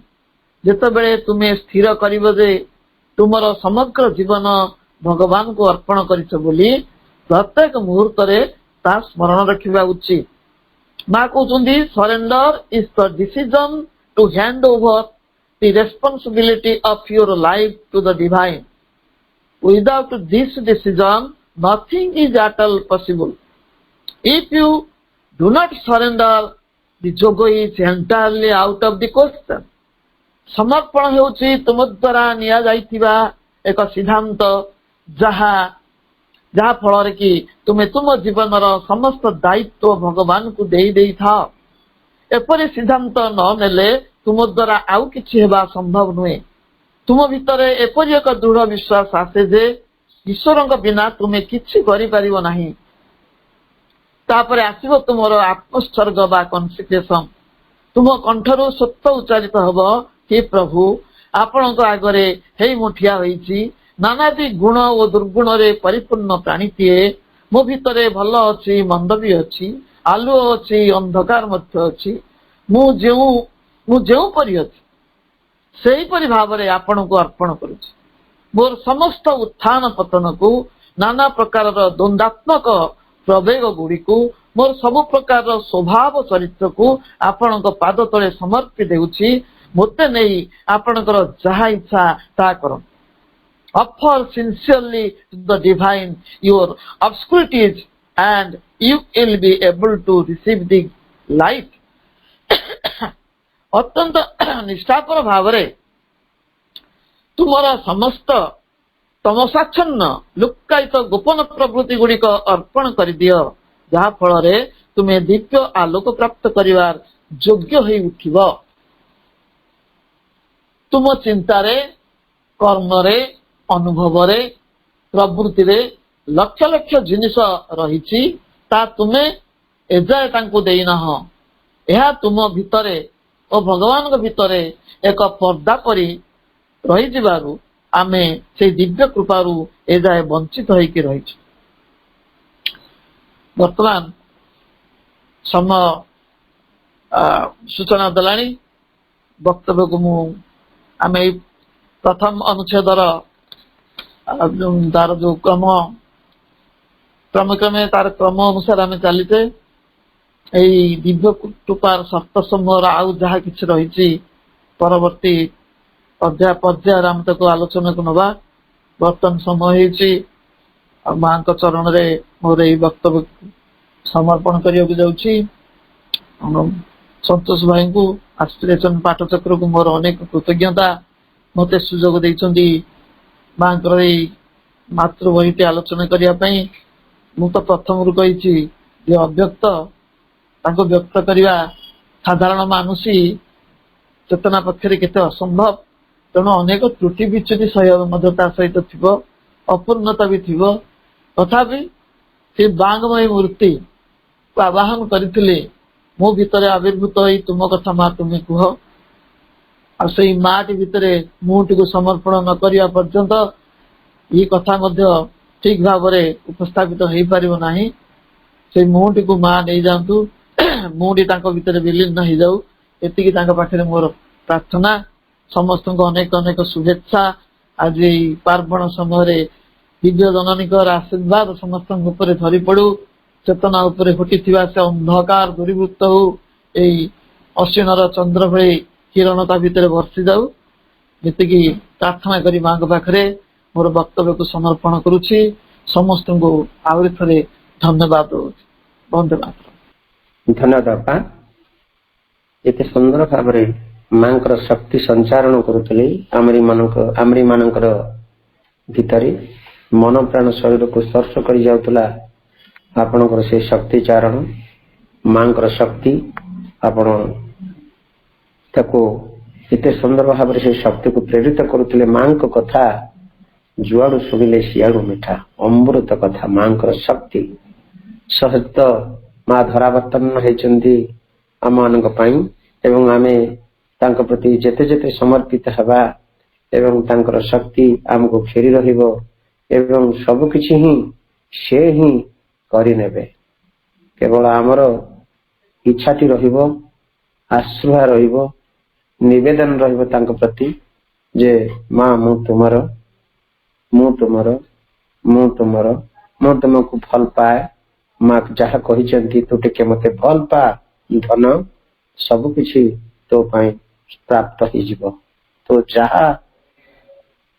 ଯେତେବେଳେ ତୁମେ ସ୍ଥିର କରିବ ଯେ ତୁମର ସମଗ୍ର ଜୀବନ ଭଗବାନଙ୍କୁ ଅର୍ପଣ କରିଛ ବୋଲି, ପ୍ରତ୍ୟେକ ମୁହୂର୍ତ୍ତରେ ତାହା ସ୍ମରଣ ରଖିବା ଉଚିତ। ମା କହୁଛନ୍ତି, surrender is the decision to hand over the responsibility of your life to the divine. Without this decision, nothing is at all possible. If you do not surrender, the yoga is entirely out of the question. ସମର୍ପଣ ହେଉଛି ତୁମ ଦ୍ୱାରା ନିଆଯାଇଥିବା ଏକ ସିଦ୍ଧାନ୍ତ, ଯାହା ଫଳରେ କି ତୁମେ ତୁମ ଜୀବନର ସମସ୍ତ ଦାୟିତ୍ୱ ଭଗବାନଙ୍କୁ ଦେଇଥାଅ। ଏପରି ସିଦ୍ଧାନ୍ତ ନ ନେଲେ ତୁମ ଦ୍ୱାରା ଆଉ କିଛି ହେବା ସମ୍ଭବ ନୁହେଁ। ତୁମ ଭିତରେ ଏପରି ଏକ ଦୃଢ଼ ବିଶ୍ୱାସ ଆସେ ଯେ ଈଶ୍ୱରଙ୍କ ବିନା ତୁମେ କିଛି କରିପାରିବ ନାହିଁ। ତାପରେ ଆସିବ ତୁମର ଆତ୍ମୋତ୍ସର୍ଗ ବା କନସିକ୍ରେସନ। ତୁମ କଣ୍ଠରୁ ସତ୍ୟ ଉଚ୍ଚାରିତ ହେବ, ହେ ପ୍ରଭୁ, ଆପଣଙ୍କ ଆଗରେ ହେଇ ମୁଁ ଠିଆ ହୋଇଛି। ନାନାଦି ଗୁଣ ଓ ଦୁର୍ଗୁଣରେ ପରିପୂର୍ଣ୍ଣ ପ୍ରାଣୀଟିଏ। ମୋ ଭିତରେ ଭଲ ଅଛି, ମନ୍ଦ ବି ଅଛି, ଆଲୁଅ ଅଛି, ଅନ୍ଧକାର ମଧ୍ୟ ଅଛି। ମୁଁ ଯେଉଁପରି ଅଛି ସେହିପରି ଭାବରେ ଆପଣଙ୍କୁ ଅର୍ପଣ କରୁଛି। ମୋର ସମସ୍ତ ଉତ୍ଥାନ ପତନକୁ, ନାନା ପ୍ରକାରର ଦ୍ୱନ୍ଦାତ୍ମକ ପ୍ରବେଗ ଗୁଡ଼ିକୁ, ମୋର ସବୁ ପ୍ରକାରର ସ୍ୱଭାବ ଚରିତ୍ରକୁ ଆପଣଙ୍କ ପାଦ ତଳେ ସମର୍ପି ଦେଉଛି। ମୋତେ ନେଇ ଆପଣଙ୍କର ଯାହା ଇଚ୍ଛା ତାହା କରନ୍ତୁ। Offer sincerely to the divine your obscurities and you will be able to receive the light. ଅତ୍ୟନ୍ତ ନିଷ୍ଠାପର ଭାବରେ ତୁମର ସମସ୍ତ ତମସାଚ୍ଛନ୍ନ ଲୁକ୍କାୟିତ ଗୋପନ ପ୍ରବୃତ୍ତି ଗୁଡ଼ିକ ଅର୍ପଣ କରିଦିଅ, ଯାହା ଫଳରେ ତୁମେ ଦିବ୍ୟ ଆଲୋକ ପ୍ରାପ୍ତ କରିବାର ଯୋଗ୍ୟ ହୋଇ ଉଠିବ। ତୁମ ଚିନ୍ତାରେ, କର୍ମରେ, ଅନୁଭବରେ, ପ୍ରବୃତ୍ତିରେ लक्ष लक्ष जिनिस रही ता तुमे एजाए तांको देना यह तुम भितरे और भगवान भितरे एक पर्दा परी रही आमे से दिव्य कृपारू एजाए वंचित होइकी रही। वर्तमान समय सूचना देलानी वक्तव्य को आम प्रथम अनुच्छेदर तार जो क्रमे तार क्रम अनुसार आम चलीचे यही दिव्य कृपार सप्त समूह आउ जहा कि रही परवर्ती पर्याय आम तक आलोचना को नवा। बर्तमान समय हो मां चरण रे मोर यही वक्तव्य समर्पण करने जाऊँगी। संतोष भाई को आस्पिरेशन पाठचक्र को मोर अनेक कृतज्ञता मत सुजोग देइछंदी मां मातृ बहिटी आलोचना करने। मु तो प्रथम रु कही अव्यक्त ताको व्यक्त करने साधारण मानुषी चेतना पक्षरे केते असंभव। तेणु अनेक त्रुटि विच्युति सहित थी अपूर्णता भी थी तथापि से बांगमयी मूर्ति को आवाहन करथिले मो भितर आविर्भूत होई तुम कथा मां तुम्हें कुह आ से माटी भितरे मुटी को समर्पण न करिया पर्यंत ये कथा मध्य ठीक भाव उपस्थापित हो पारिबो नाही। से मुटी को मां नहीं जातु मुटी तांको भितरे विलीन हो जाऊ एतिकी तांको पाखरे मोर प्रार्थना। समस्त को अनेक अनेक शुभेच्छा। आज पार्वण समय दिव्य जननीकर आशीर्वाद समस्त ऊपर धरी पड़ू चेतना उपरे फुटी से अंधकार दूरीभूत हो यही अश्विनर चंद्र भली किरणता भितर बर्षि जाऊ जी प्रार्थना करी मां पाखरे मोर वक्तव्य को समर्पण करुछि। समस्त को आउरी थरे धन्यवाद वंदे मातरम। धन्यवाद बापा एते सुंदर भाव मांकर शक्ति संचारण करुतले आमरी मानकर भितरे मन प्राण शरीर को स्पर्श करी जाउतला आपनकर से शक्ति चारण मांकर शक्ति आपण ताको एते सुंदर भाव से शक्ति को प्रेरित करुतले मांक कथा जुआड़ू शुणिले सियाड़ू मिठा अमृत कथा मांकर शक्ति सहित मां धरावर्तन होइचंती आम मानक पई एवं आमे तांक प्रति जेते जेते समर्पित हवा एवं तांकर शक्ति आमको फेरी रहिबो एवं सब किछि ही से ही करि नेबे। केवल आमर इच्छाटी रहिबो आश्रय रहिबो निवेदन रहिबो तांक प्रति जे मां मु तुमको भल पाए मां जहा कहिचंती तू टिके मते भल पा धन सब किछि तो पाई प्राप्त हो जिवो। तो जहा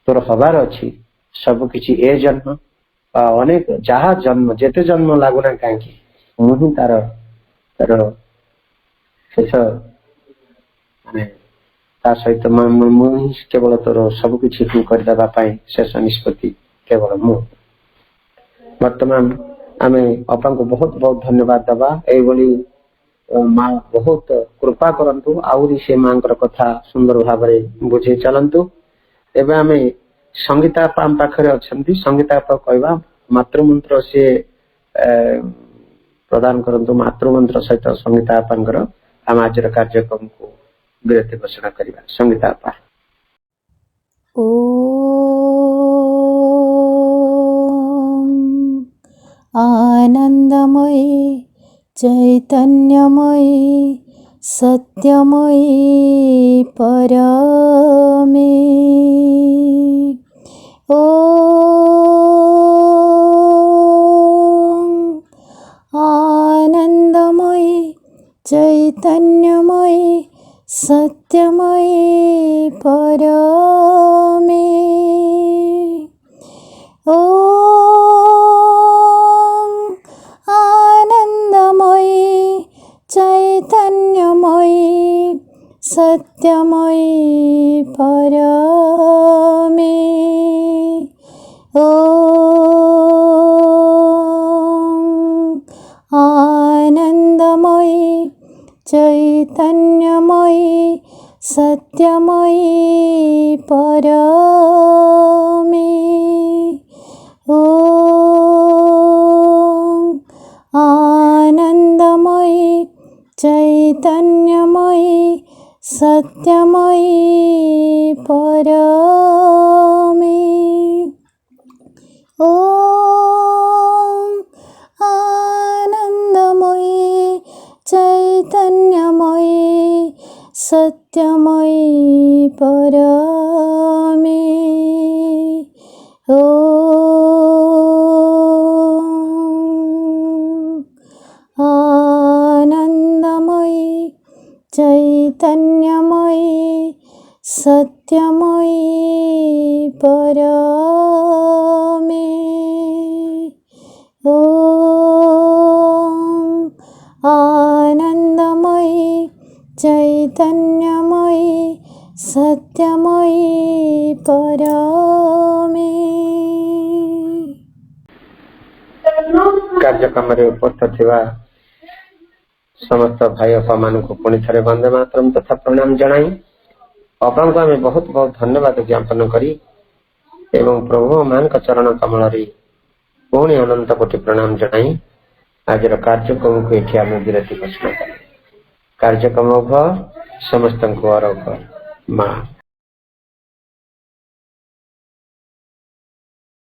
तोर हबार अछि सब किछि ए जन्म अनेक जहा जन्म जेते जन्म लागुना कांकी मुहि तार शेष माने ता सहित मुहि केवल तोर सब किछि तू कर देबा पाई शेष निष्पत्ति केवल मु। वर्तमान आमे अपन को बहुत बहुत धन्यवाद दबा ए बोली मां बहुत कृपा करंतु आउरी से मांकर कथा सुंदर भाव बुझे चलंतु। एबे आमे संगीता पाम पाखरे अछंती संगीता पा कहबा मातृमंत्र से प्रदान करंतु मातृमंत्र सहित संगीता पांकर हम आज कार्यक्रम को विरति घोषणा करिबा। संगीता पा आनंदमयी चैतन्यमयी सत्यमयी परमे आनंदमयी चैतन्यमयी सत्यमयी परमे आनंदमयी चैतन्यमयी सत्यमयी परमे आनंदमयी चैतन्यमयी सत्यमयी परमे चैतन्यमयी सत्यमयी परमे। ॐ आनन्दमयी चैतन्यमयी सत्यमयी परमे। ॐ आनन्दमयी चैतन्यमयी सत्यमयी परमे। ॐ आनन्दमयी चैतन्यमयी सत्यमयी परमे। कार्यक्रम उपस्थित थिबा समस्त भाई अपा मान को पुणी थे वंदे मातरम तथा प्रणाम जनाई अपन को आम बहुत बहुत धन्यवाद ज्ञापन करी एवं प्रभु मान चरण कमल पुणी अनंत कोटि प्रणाम जनाई आज कार्यक्रम को ये आम विरति घोषणा करें। कार्यक्रम समस्त को माँ।